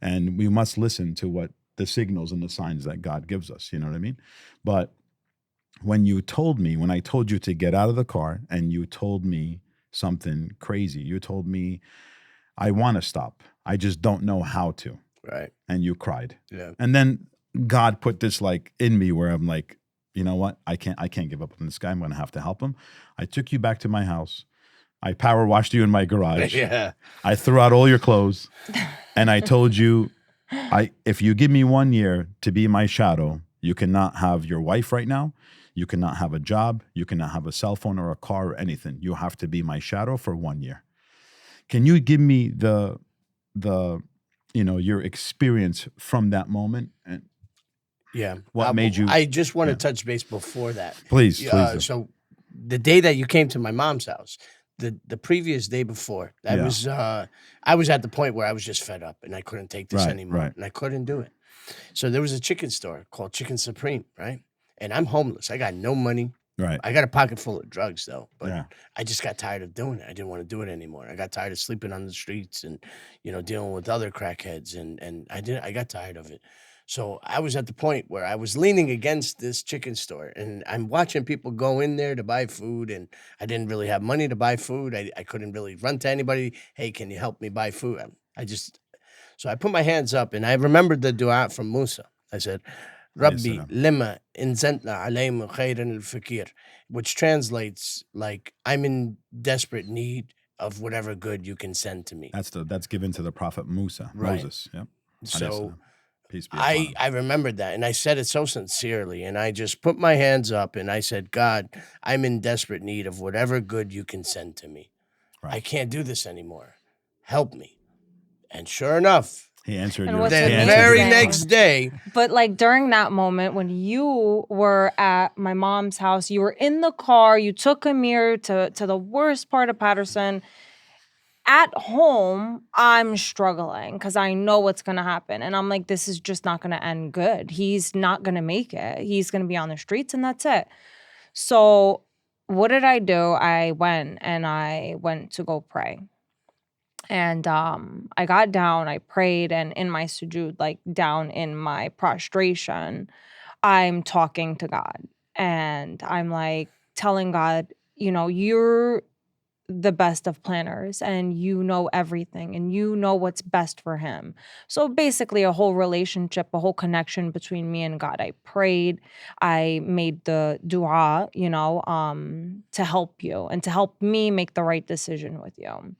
Speaker 1: and we must listen to what the signals and the signs that God gives us. You know what I mean? But when I told you to get out of the car, and you told me something crazy, you told me, I want to stop. I just don't know how to.
Speaker 3: Right.
Speaker 1: And you cried.
Speaker 3: Yeah.
Speaker 1: And then God put this like in me where I'm like, you know what? I can't give up on this guy. I'm going to have to help him. I took you back to my house. I power washed you in my garage.
Speaker 3: Yeah.
Speaker 1: I threw out all your clothes, and I told you, if you give me 1 year to be my shadow, you cannot have your wife right now. You cannot have a job. You cannot have a cell phone or a car or anything. You have to be my shadow for 1 year. Can you give me the your experience from that moment, and
Speaker 3: Yeah.
Speaker 1: what made you?
Speaker 3: I just want to touch base before that.
Speaker 1: Please do.
Speaker 3: So the day that you came to my mom's house, the previous day before, I was at the point where I was just fed up and I couldn't take this anymore, and I couldn't do it. So there was a chicken store called Chicken Supreme, right? And I'm homeless. I got no money.
Speaker 1: Right.
Speaker 3: I got a pocket full of drugs though, but
Speaker 1: Yeah.
Speaker 3: I just got tired of doing it. I didn't want to do it anymore. I got tired of sleeping on the streets and dealing with other crackheads, and I got tired of it. So I was at the point where I was leaning against this chicken store, and I'm watching people go in there to buy food, and I didn't really have money to buy food. I couldn't really run to anybody. Hey, can you help me buy food? So I put my hands up, and I remembered the dua from Musa. I said, Rabbi lima inzantna alayhim khayran al-fakir, which translates like, I'm in desperate need of whatever good you can send to me.
Speaker 1: That's given to the prophet Musa,
Speaker 3: Right.
Speaker 1: Moses. Yep.
Speaker 3: So
Speaker 1: Peace be upon him.
Speaker 3: I remembered that, and I said it so sincerely, and I just put my hands up, and I said, God, I'm in desperate need of whatever good you can send to me.
Speaker 1: Right.
Speaker 3: I can't do this anymore. Help me. And sure enough,
Speaker 1: He answered
Speaker 2: And
Speaker 1: your
Speaker 2: what's
Speaker 3: the
Speaker 2: amazing-
Speaker 3: very
Speaker 2: Amazing.
Speaker 3: next day,
Speaker 2: But like during that moment when you were at my mom's house, you were in the car, you took Amir to the worst part of Patterson. At home, I'm struggling because I know what's going to happen. And I'm like, this is just not going to end good. He's not going to make it. He's going to be on the streets, and that's it. So what did I do? I went to go pray. And I got down, I prayed, and in my sujood, like down in my prostration, I'm talking to God. And I'm like telling God, you're the best of planners, and you know everything, and you know what's best for him. So basically a whole relationship, a whole connection between me and God. I prayed, I made the dua, to help you and to help me make the right decision with you.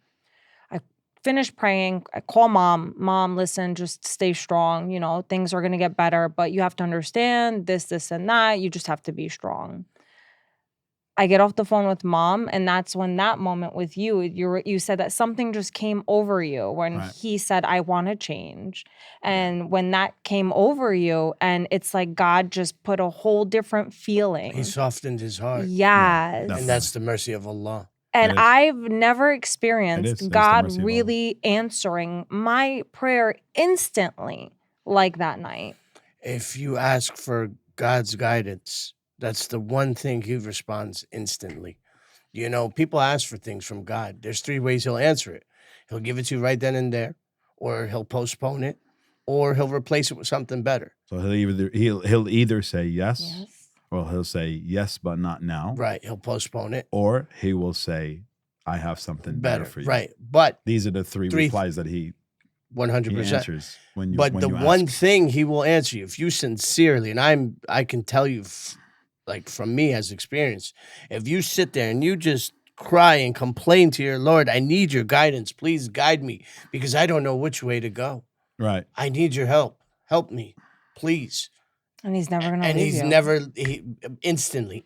Speaker 2: I finished praying. I call mom, listen, just stay strong. Things are going to get better, but you have to understand this, and that. You just have to be strong. I get off the phone with mom, and that's when that moment with you said that something just came over you when he said, I want to change. And when that came over you, and it's like God just put a whole different feeling.
Speaker 3: he softened his heart.
Speaker 2: Yes.
Speaker 3: And that's the mercy of Allah.
Speaker 2: And
Speaker 1: It is.
Speaker 2: I've never
Speaker 1: It is.
Speaker 2: experienced
Speaker 1: It's the
Speaker 2: God
Speaker 1: mercy of
Speaker 2: really answering my prayer instantly like that night.
Speaker 3: If you ask for God's guidance, that's the one thing he responds instantly. People ask for things from God. There's 3 ways he'll answer it. He'll give it to you right then and there, or he'll postpone it, or he'll replace it with something better.
Speaker 1: So he'll either say yes, or he'll say yes, but not now.
Speaker 3: Right. He'll postpone it.
Speaker 1: Or he will say, I have something better for you.
Speaker 3: Right. But
Speaker 1: These are the three replies that he
Speaker 3: 100%.
Speaker 1: answers when you
Speaker 3: But
Speaker 1: when
Speaker 3: the
Speaker 1: you
Speaker 3: one
Speaker 1: ask.
Speaker 3: thing he will answer you, if you sincerely, and I can tell you, like from me as experience, if you sit there and you just cry and complain to your Lord, I need your guidance, please guide me, because I don't know which way to go.
Speaker 1: Right.
Speaker 3: I need your help. Help me, please.
Speaker 2: And he's never gonna
Speaker 3: And
Speaker 2: leave
Speaker 3: he's
Speaker 2: you.
Speaker 3: never instantly.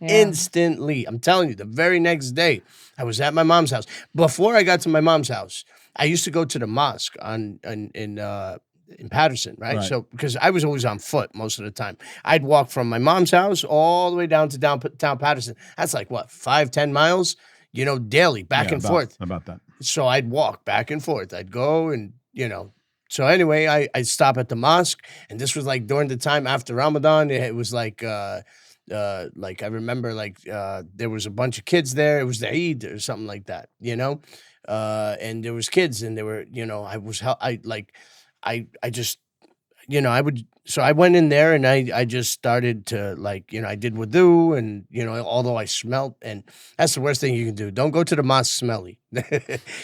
Speaker 3: I'm telling you, the very next day, I was at my mom's house. Before I got to my mom's house, I used to go to the mosque in Patterson, right?
Speaker 1: Right.
Speaker 3: So because I was always on foot most of the time, I'd walk from my mom's house all the way down to downtown Patterson. That's like what 5-10 miles, daily back and forth.
Speaker 1: About that.
Speaker 3: So I'd walk back and forth. I'd go and. So anyway, I stop at the mosque, and this was like during the time after Ramadan. It was like I remember there was a bunch of kids there. It was the Eid or something like that, and there was kids, and they were, I just, so I went in there and I just started to I did wudu and, although I smelt, and that's the worst thing you can do. Don't go to the mosque smelly.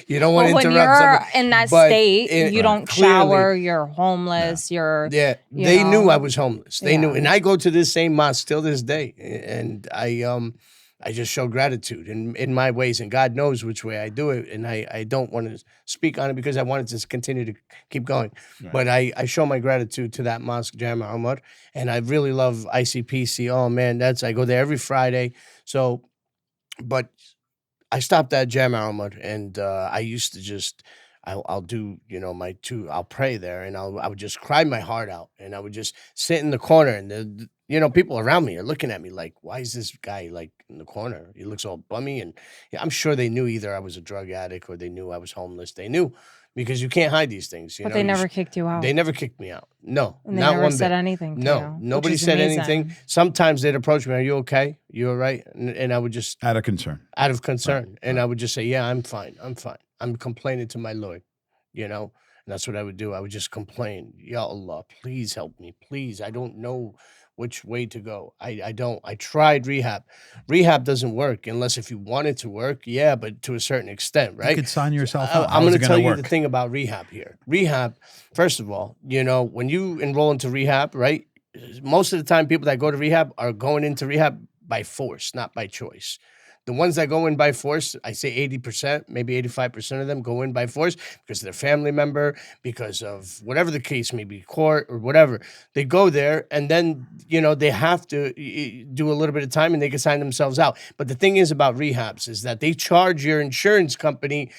Speaker 3: You don't want to
Speaker 2: when
Speaker 3: interrupt
Speaker 2: you're
Speaker 3: somebody.
Speaker 2: in that
Speaker 3: But
Speaker 2: state, you don't
Speaker 3: clearly-
Speaker 2: shower, you're homeless, you're
Speaker 3: Yeah,
Speaker 2: you
Speaker 3: they knew
Speaker 2: know?
Speaker 3: I was homeless. They knew,
Speaker 2: Yeah.
Speaker 3: and I go to this same mosque till this day, and I just show gratitude in my ways, and God knows which way I do it, and I don't want to speak on it because I wanted to continue to keep going.
Speaker 1: Right.
Speaker 3: But I show my gratitude to that mosque, Jama Umar, and I really love ICPC. Oh man, I go there every Friday. So, but I stopped at Jama Umar, and I used to just. I'll do, I'll pray there, and I would just cry my heart out, and I would just sit in the corner, and people around me are looking at me like, why is this guy like in the corner? He looks all bummy, and I'm sure they knew either I was a drug addict or they knew I was homeless. They knew, because you can't hide these things.
Speaker 2: but they never kicked you out.
Speaker 3: They never kicked me out. No,
Speaker 2: and they
Speaker 3: not
Speaker 2: never
Speaker 3: one
Speaker 2: said
Speaker 3: bit.
Speaker 2: anything to
Speaker 3: No,
Speaker 2: you, which
Speaker 3: nobody
Speaker 2: is
Speaker 3: said
Speaker 2: amazing.
Speaker 3: anything. Sometimes they'd approach me, "Are you okay? You all right?" And I would just
Speaker 1: Out of concern.
Speaker 3: out of concern.
Speaker 1: Right,
Speaker 3: And
Speaker 1: right.
Speaker 3: I would just say, "Yeah, I'm fine. I'm fine. I'm complaining to my Lord," And that's what I would do. I would just complain, "Ya Allah, please help me. Please. I don't know which way to go. I don't. I tried rehab. Rehab doesn't work unless if you want it to work. Yeah, but to a certain extent, right?
Speaker 1: You could sign yourself
Speaker 3: I-
Speaker 1: out.
Speaker 3: I'm
Speaker 1: How's
Speaker 3: going
Speaker 1: it
Speaker 3: to tell you
Speaker 1: work?
Speaker 3: the thing about rehab here. Rehab, first of all, when you enroll into rehab, right? Most of the time, people that go to rehab are going into rehab by force, not by choice. The ones that go in by force, I say 80%, maybe 85% of them go in by force because of their family member, because of whatever the case may be, court or whatever. They go there and then, they have to do a little bit of time and they can sign themselves out. But the thing is about rehabs is that they charge your insurance company.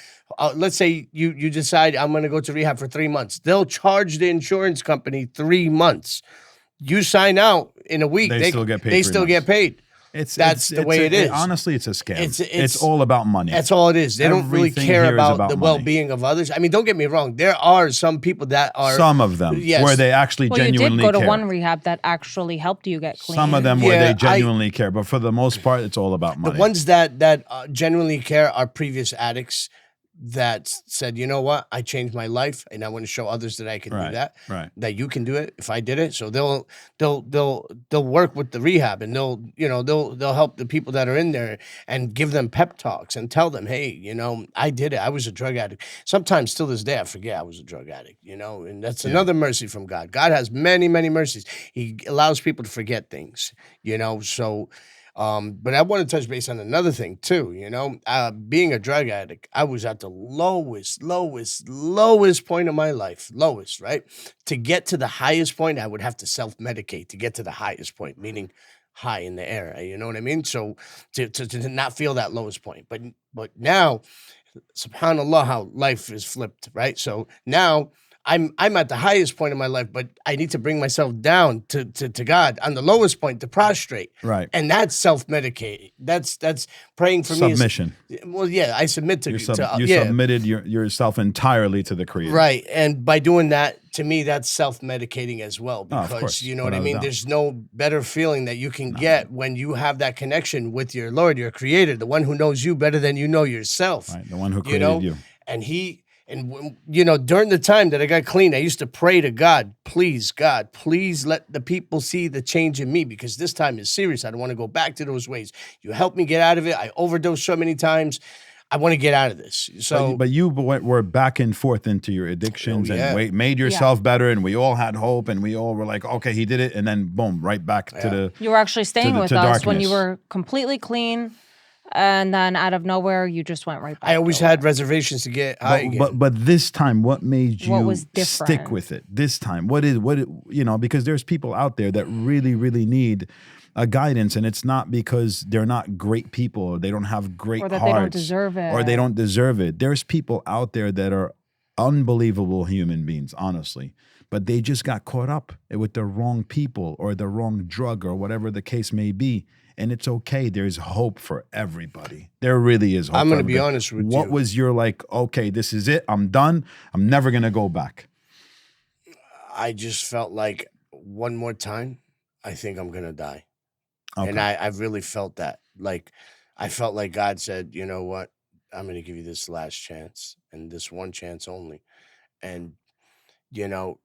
Speaker 3: Let's say you decide I'm going to go to rehab for 3 months. They'll charge the insurance company 3 months. You sign out in a week.
Speaker 1: They still get paid
Speaker 3: They
Speaker 1: 3
Speaker 3: still
Speaker 1: months.
Speaker 3: get paid. That's the way it is.
Speaker 1: Honestly, it's a scam.
Speaker 3: It's
Speaker 1: It's all about money.
Speaker 3: That's all it is. They don't really
Speaker 1: Everything
Speaker 3: care
Speaker 1: here is
Speaker 3: about
Speaker 1: about
Speaker 3: the
Speaker 1: money.
Speaker 3: well-being of others. I mean, don't get me wrong. There are some people that are
Speaker 1: Some of them
Speaker 3: Yes.
Speaker 1: where they actually
Speaker 2: Well, you
Speaker 1: genuinely
Speaker 2: did go to
Speaker 1: care.
Speaker 2: one rehab that actually helped you get clean.
Speaker 1: Some of them where
Speaker 3: Yeah,
Speaker 1: they genuinely care, but for the most part, it's all about money.
Speaker 3: the ones that genuinely care are previous addicts that said, you know what, I changed my life, and I want to show others that I can
Speaker 1: Right,
Speaker 3: do that.
Speaker 1: right.
Speaker 3: That you can do it if I did it. So they'll work with the rehab, and they'll help the people that are in there and give them pep talks and tell them, hey, I did it. I was a drug addict. Sometimes till this day I forget I was a drug addict. And that's another mercy from God. God has many, many mercies. He allows people to forget things. So. But I want to touch base on another thing too. Being a drug addict, I was at the lowest point of my life. Lowest, right? To get to the highest point, I would have to self-medicate to get to the highest point, meaning high in the air. You know what I mean? So to not feel that lowest point. But now, subhanAllah, how life is flipped, right? So now I'm at the highest point of my life, but I need to bring myself down to God on the lowest point to prostrate.
Speaker 1: Right.
Speaker 3: And that's self-medicating. That's praying for
Speaker 1: Submission.
Speaker 3: me. Well, yeah, I submit to
Speaker 1: You
Speaker 3: yeah.
Speaker 1: submitted yourself entirely to the Creator.
Speaker 3: Right. And by doing that, to me, that's self-medicating as well.
Speaker 1: Oh, of
Speaker 3: Because
Speaker 1: course,
Speaker 3: you know what I
Speaker 1: without a
Speaker 3: mean?
Speaker 1: doubt.
Speaker 3: There's no better feeling that you can get when you have that connection with your Lord, your Creator, the one who knows you better than you know yourself.
Speaker 1: Right. The one who created you.
Speaker 3: And during the time that I got clean, I used to pray to God, God, please let the people see the change in me, because this time is serious. I don't want to go back to those ways. You helped me get out of it. I overdosed so many times. I want to get out of this. So,
Speaker 1: But you were back and forth into your addictions and made yourself better, and we all had hope, and we all were like, okay, he did it, and then boom, right back to the.
Speaker 2: You were actually staying
Speaker 1: to
Speaker 2: with us when you
Speaker 1: darkness.
Speaker 2: were completely clean. And then out of nowhere, you just went right back.
Speaker 3: I always
Speaker 2: to
Speaker 3: had
Speaker 2: it.
Speaker 3: reservations to get high again.
Speaker 1: But this time, what made
Speaker 2: What
Speaker 1: you
Speaker 2: was
Speaker 1: stick
Speaker 2: different?
Speaker 1: with it? This time, because there's people out there that really need a guidance, and it's not because they're not great people or they don't have great
Speaker 2: Or that
Speaker 1: hearts
Speaker 2: they don't deserve it.
Speaker 1: or they don't deserve it. There's people out there that are unbelievable human beings, honestly, but they just got caught up with the wrong people or the wrong drug or whatever the case may be. And it's okay. There's hope for everybody. There really is hope.
Speaker 3: I'm
Speaker 1: going
Speaker 3: gonna
Speaker 1: to
Speaker 3: be honest with
Speaker 1: What
Speaker 3: you.
Speaker 1: was your like, okay, this is it. I'm done. I'm never going to go back.
Speaker 3: I just felt like one more time, I think I'm gonna die.
Speaker 1: Okay.
Speaker 3: And I really felt that. Like, I felt like God said, you know what? I'm going to give you this last chance and this one chance only. And, you know,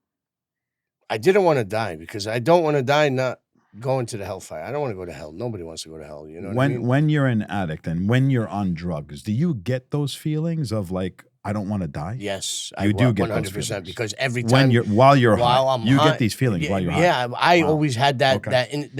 Speaker 3: I didn't want to die because I don't want to die not going to the hellfire. I don't want to go to hell. Nobody wants to go to hell. You know what I mean?
Speaker 1: When you're an addict and when you're on drugs, do you get those feelings of like, I don't want to die?
Speaker 3: Yes,
Speaker 1: You do get those
Speaker 3: 100%
Speaker 1: feelings.
Speaker 3: because every time
Speaker 1: When while you're
Speaker 3: while
Speaker 1: high,
Speaker 3: I'm
Speaker 1: you
Speaker 3: high,
Speaker 1: get these feelings while you're high.
Speaker 3: yeah, I
Speaker 1: Wow.
Speaker 3: always had that
Speaker 1: Okay.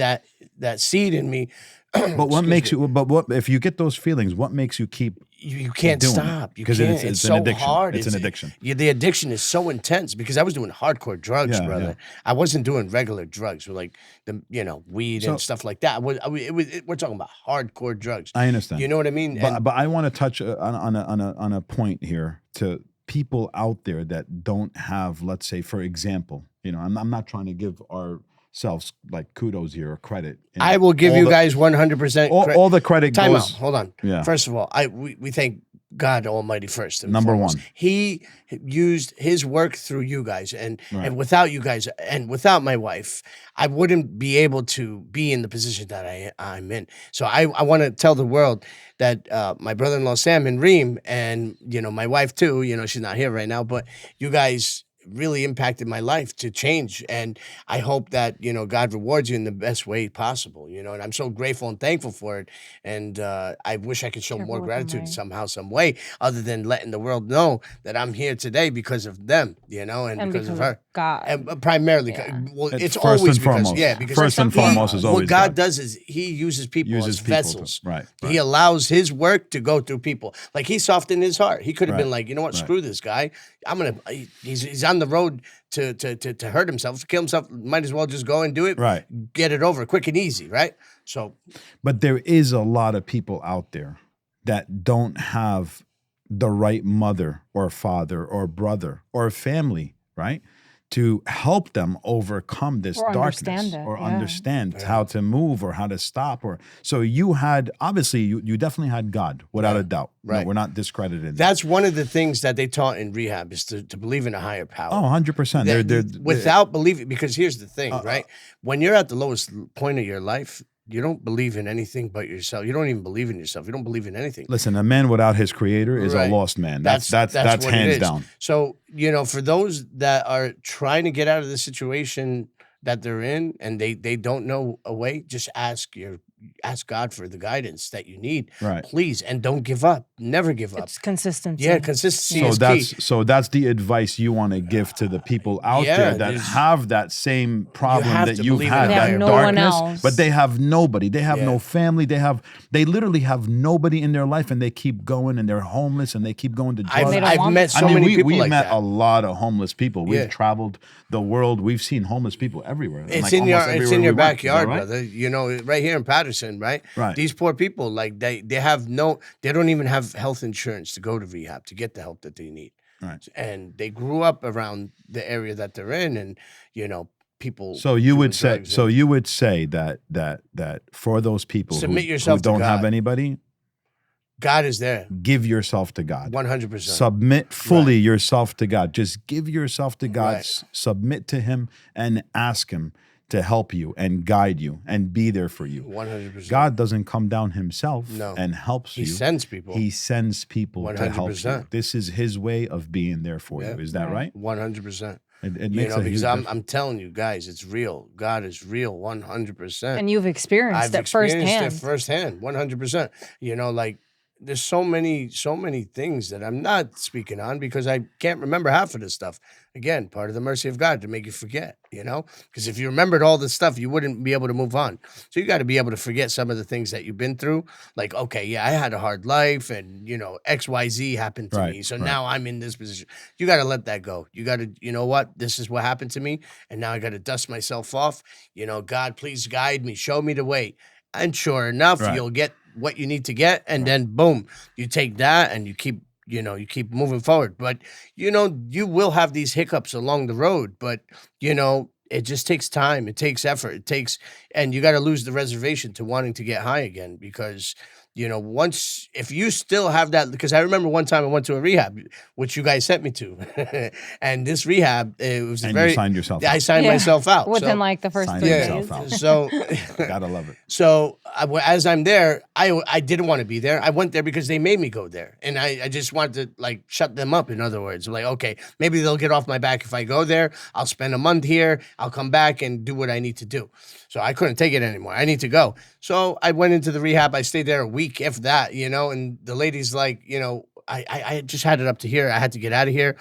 Speaker 3: that seed in me.
Speaker 1: But what makes you? But what if you get those feelings? What makes you keep?
Speaker 3: You can't
Speaker 1: doing it?
Speaker 3: stop. You
Speaker 1: 'Cause
Speaker 3: can't.
Speaker 1: it's
Speaker 3: It's
Speaker 1: an
Speaker 3: so
Speaker 1: addiction.
Speaker 3: hard.
Speaker 1: It's an addiction.
Speaker 3: The addiction is so intense because I was doing hardcore drugs,
Speaker 1: Yeah,
Speaker 3: brother.
Speaker 1: yeah.
Speaker 3: I wasn't doing regular drugs, like the weed
Speaker 1: So-
Speaker 3: and stuff like that. We're talking about hardcore drugs.
Speaker 1: I understand.
Speaker 3: You know what I mean?
Speaker 1: But I want to touch on a point here to people out there that don't have, let's say, for example, I'm not trying to give ourselves like kudos here or credit.
Speaker 3: I will give
Speaker 1: all
Speaker 3: you
Speaker 1: the-
Speaker 3: guys 100%.
Speaker 1: all the credit
Speaker 3: Time
Speaker 1: goes.
Speaker 3: out. Hold on.
Speaker 1: Yeah.
Speaker 3: First of all, we thank God Almighty first. And
Speaker 1: Number
Speaker 3: foremost.
Speaker 1: one.
Speaker 3: He used His work through you guys, and
Speaker 1: Right.
Speaker 3: without you guys, and without my wife, I wouldn't be able to be in the position that I'm in. So I want to tell the world that my brother-in-law Sam and Reem, and my wife too. She's not here right now, but you guys really impacted my life to change, and I hope that God rewards you in the best way possible, and I'm so grateful and thankful for it, and I wish I could show
Speaker 2: Careful
Speaker 3: more
Speaker 2: with the
Speaker 3: gratitude
Speaker 2: mic.
Speaker 3: somehow, some way, other than letting the world know that I'm here today because of them, and because of her,
Speaker 2: God.
Speaker 3: and primarily,
Speaker 2: Yeah.
Speaker 3: well,
Speaker 1: It's
Speaker 3: it's
Speaker 1: first
Speaker 3: always
Speaker 1: and
Speaker 3: because
Speaker 1: foremost.
Speaker 3: yeah, because
Speaker 1: First and
Speaker 2: Some people-
Speaker 1: foremost is always
Speaker 3: what God
Speaker 1: God.
Speaker 3: does is He uses people
Speaker 1: Uses
Speaker 3: as
Speaker 1: people to-
Speaker 3: vessels.
Speaker 1: right.
Speaker 3: He allows His work to go through people. Like He softened His heart. He could have
Speaker 1: Right.
Speaker 3: been like, you know what,
Speaker 1: Right.
Speaker 3: screw this guy. He's on the road to hurt himself, to kill himself. Might as well just go and do it.
Speaker 1: Right.
Speaker 3: Get it over quick and easy. Right. So
Speaker 1: But there is a lot of people out there that don't have the right mother or father or brother or family, right? To help them overcome this
Speaker 2: Or
Speaker 1: darkness
Speaker 2: understand it,
Speaker 1: or
Speaker 2: yeah.
Speaker 1: understand how to move or how to stop. So you had, obviously, you definitely had God, without a doubt. No,
Speaker 3: Right.
Speaker 1: we're not discredited. that.
Speaker 3: that's one of the things that they taught in rehab is to believe in a higher power.
Speaker 1: Oh, 100%.
Speaker 3: Without believing, because here's the thing, right? When you're at the lowest point of your life, you don't believe in anything but yourself. You don't even believe in yourself. You don't believe in anything.
Speaker 1: Listen, a man without his creator is
Speaker 3: Right.
Speaker 1: a lost man. That's
Speaker 3: what it
Speaker 1: hands
Speaker 3: is.
Speaker 1: down.
Speaker 3: So, for those that are trying to get out of the situation that they're in and they don't know a way, just ask God for the guidance that you need.
Speaker 1: Right.
Speaker 3: Please. And don't give up. Never give up.
Speaker 2: It's consistency.
Speaker 3: Yeah, consistency
Speaker 1: So
Speaker 3: is key.
Speaker 1: that's the advice you want to give to the people out
Speaker 3: Yeah,
Speaker 1: there that
Speaker 3: there's-
Speaker 1: have that same problem
Speaker 3: have
Speaker 1: that
Speaker 3: to
Speaker 1: you've
Speaker 3: believe in
Speaker 1: had,
Speaker 3: a
Speaker 1: that
Speaker 3: higher
Speaker 2: They have no one
Speaker 1: darkness,
Speaker 2: else.
Speaker 1: but they have nobody. They have
Speaker 3: Yeah.
Speaker 1: no family. They literally have nobody in their life, and they keep going, and they're homeless, and they keep going to drugs.
Speaker 2: They don't
Speaker 3: I've
Speaker 2: want
Speaker 3: met
Speaker 2: it.
Speaker 3: so many people
Speaker 1: we've
Speaker 3: like
Speaker 1: met
Speaker 3: that.
Speaker 1: a lot of homeless people. We've
Speaker 3: Yeah.
Speaker 1: traveled the world. We've seen homeless people everywhere.
Speaker 3: It's
Speaker 1: Like
Speaker 3: in your
Speaker 1: almost
Speaker 3: it's
Speaker 1: everywhere
Speaker 3: in your
Speaker 1: we went. Is that
Speaker 3: backyard,
Speaker 1: right?
Speaker 3: brother. Right here in Patterson, right?
Speaker 1: Right.
Speaker 3: These poor people, like they don't even have health insurance to go to rehab to get the help that they need.
Speaker 1: Right.
Speaker 3: And they grew up around the area that they're in, and people.
Speaker 1: So you
Speaker 3: doing
Speaker 1: would say,
Speaker 3: drugs and-
Speaker 1: you would say that for those people
Speaker 3: Submit
Speaker 1: who
Speaker 3: yourself to
Speaker 1: don't have
Speaker 3: God.
Speaker 1: anybody,
Speaker 3: God is there,
Speaker 1: give yourself to God.
Speaker 3: 100%.
Speaker 1: Submit fully yourself to God. Just give yourself to God.
Speaker 3: Right.
Speaker 1: Submit to Him and ask Him to help you and guide you and be there for you.
Speaker 3: 100%.
Speaker 1: God doesn't come down Himself
Speaker 3: No.
Speaker 1: and helps
Speaker 3: He
Speaker 1: you.
Speaker 3: sends people.
Speaker 1: He sends people to help you.
Speaker 3: 100%.
Speaker 1: This is His way of being there for
Speaker 3: Yeah.
Speaker 1: you. Is that
Speaker 2: Right.
Speaker 1: right?
Speaker 3: 100%.
Speaker 1: It makes a
Speaker 3: because
Speaker 1: huge
Speaker 3: I'm
Speaker 1: difference.
Speaker 3: I'm telling you guys, it's real. God is real, 100%.
Speaker 2: And you've experienced
Speaker 3: I've
Speaker 2: it
Speaker 3: experienced
Speaker 2: firsthand.
Speaker 3: it firsthand, 100%. Like there's so many things that I'm not speaking on because I can't remember half of this stuff. Again, part of the mercy of God to make you forget, because if you remembered all this stuff, you wouldn't be able to move on. So you got to be able to forget some of the things that you've been through. Like, okay, yeah, I had a hard life and, XYZ happened to me. So now I'm in this position. You got to let that go. You got to, you know what? This is what happened to me. And now I got to dust myself off. God, please guide me, show me the way. And sure enough, you'll get what you need to get. And then boom, you take that and you keep moving forward. But, you will have these hiccups along the road, but, it just takes time. It takes effort. And you got to lose the reservation to wanting to get high again because, if you still have that, because I remember one time I went to a rehab, which you guys sent me to, and this rehab, it was
Speaker 1: And
Speaker 3: very.
Speaker 1: you signed yourself
Speaker 3: I
Speaker 1: out.
Speaker 3: signed myself out
Speaker 2: within like the first
Speaker 1: Sign
Speaker 2: 3
Speaker 1: yourself
Speaker 2: days.
Speaker 1: out.
Speaker 3: So,
Speaker 1: Gotta love it.
Speaker 3: so as I'm there, I didn't want to be there. I went there because they made me go there, and I just wanted to shut them up. In other words, like, okay, maybe they'll get off my back if I go there. I'll spend a month here. I'll come back and do what I need to do. So I couldn't take it anymore. I need to go. So I went into the rehab. I stayed there a week, if that, and the lady's like, I just had it up to here. I had to get out of here.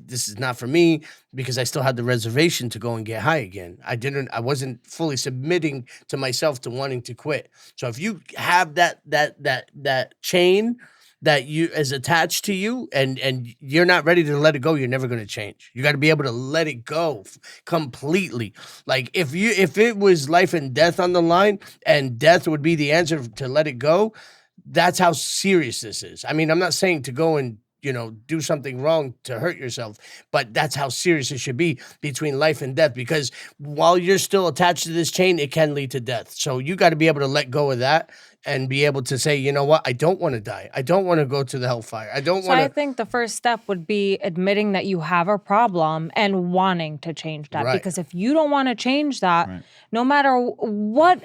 Speaker 3: This is not for me because I still had the reservation to go and get high again. I wasn't fully submitting to myself to wanting to quit. So if you have that chain that is attached to you and you're not ready to let it go, you're never going to change. You got to be able to let it go completely. Like if it was life and death on the line and death would be the answer to let it go, that's how serious this is. I mean, I'm not saying to go and, do something wrong to hurt yourself, but that's how serious it should be between life and death, because while you're still attached to this chain, it can lead to death. So you got to be able to let go of that and be able to say, you know what? I don't want to die. I don't want to go to the hellfire. I don't want to.
Speaker 2: I think the first step would be admitting that you have a problem and wanting to change that.
Speaker 3: Right.
Speaker 2: Because if you don't want to change that, no matter what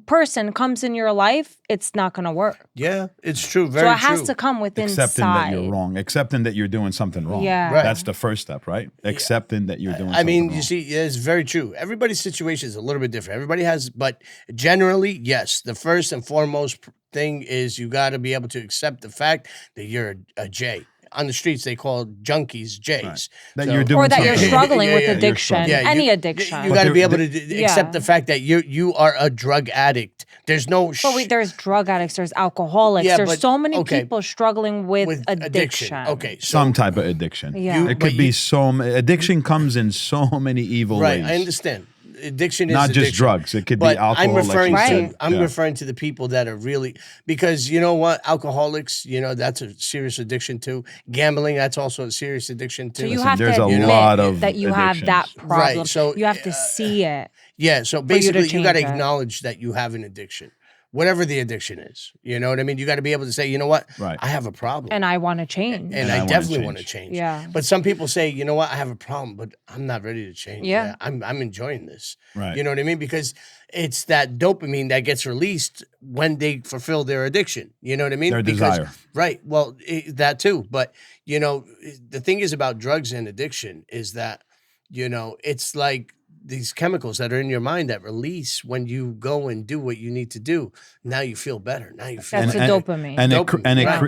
Speaker 2: person comes in your life, it's not going to work.
Speaker 3: Yeah, it's true. Very
Speaker 2: true. So
Speaker 3: true.
Speaker 2: it has to come within
Speaker 1: Accepting that you're wrong. Accepting that you're doing something wrong.
Speaker 2: Yeah. Right.
Speaker 1: That's the first step, right? Accepting that you're doing something
Speaker 3: I mean,
Speaker 1: wrong.
Speaker 3: you see, it's very true. Everybody's situation is a little bit different. Everybody has, but generally, yes, the first and foremost thing is you got to be able to accept the fact that you're a J. On the streets, they call junkies J's.
Speaker 1: Right. That you're doing
Speaker 2: or that you're
Speaker 1: something.
Speaker 2: struggling
Speaker 3: Yeah,
Speaker 2: with
Speaker 3: yeah, you're
Speaker 2: addiction,
Speaker 1: struggling.
Speaker 2: any addiction.
Speaker 3: You got to
Speaker 1: But
Speaker 3: be able
Speaker 1: there-
Speaker 3: to accept the fact that you are a drug addict. There's no.
Speaker 2: But wait, there's drug addicts, there's alcoholics,
Speaker 3: Yeah,
Speaker 2: there's
Speaker 3: but-
Speaker 2: so many
Speaker 3: okay.
Speaker 2: people struggling with addiction.
Speaker 3: Okay, so,
Speaker 1: Some type of addiction.
Speaker 2: Yeah.
Speaker 1: It could be addiction comes in so many evil
Speaker 3: right.
Speaker 1: ways.
Speaker 3: I understand. Addiction is
Speaker 1: Not
Speaker 3: addiction.
Speaker 1: just drugs. It could
Speaker 3: But
Speaker 1: be alcohol.
Speaker 3: I'm referring
Speaker 1: like you
Speaker 3: to
Speaker 1: said.
Speaker 3: I'm
Speaker 1: Yeah.
Speaker 3: referring to the people that are really, because you know what, alcoholics, that's a serious addiction too. Gambling, that's also a serious addiction too.
Speaker 2: So you
Speaker 1: Listen,
Speaker 2: have
Speaker 1: there's
Speaker 2: to
Speaker 1: a
Speaker 2: admit
Speaker 1: lot of
Speaker 2: that you have that
Speaker 1: addictions.
Speaker 2: problem.
Speaker 3: Right, so,
Speaker 2: you have to see it.
Speaker 3: Yeah, so
Speaker 2: you to
Speaker 3: basically you got to
Speaker 2: change it.
Speaker 3: acknowledge that you have an addiction. Whatever the addiction is. You know what I mean? You got to be able to say, you know what?
Speaker 1: Right.
Speaker 3: I have a problem.
Speaker 2: And I want to change.
Speaker 3: And
Speaker 1: I
Speaker 3: I
Speaker 1: wanna
Speaker 3: definitely want to
Speaker 1: change.
Speaker 3: change.
Speaker 2: Yeah.
Speaker 3: But some people say, you know what? I have a problem, but I'm not ready to change.
Speaker 2: Yeah.
Speaker 3: I'm enjoying this.
Speaker 1: Right.
Speaker 3: You know what I mean? Because it's that dopamine that gets released when they fulfill their addiction. You know what I mean?
Speaker 1: Their
Speaker 3: Because,
Speaker 1: desire.
Speaker 3: Right. Well, that too. But, the thing is about drugs and addiction is that, it's like these chemicals that are in your mind that release when you go and do what you need to do. Now you feel better. Now you feel
Speaker 2: That's
Speaker 3: like
Speaker 2: the dopamine.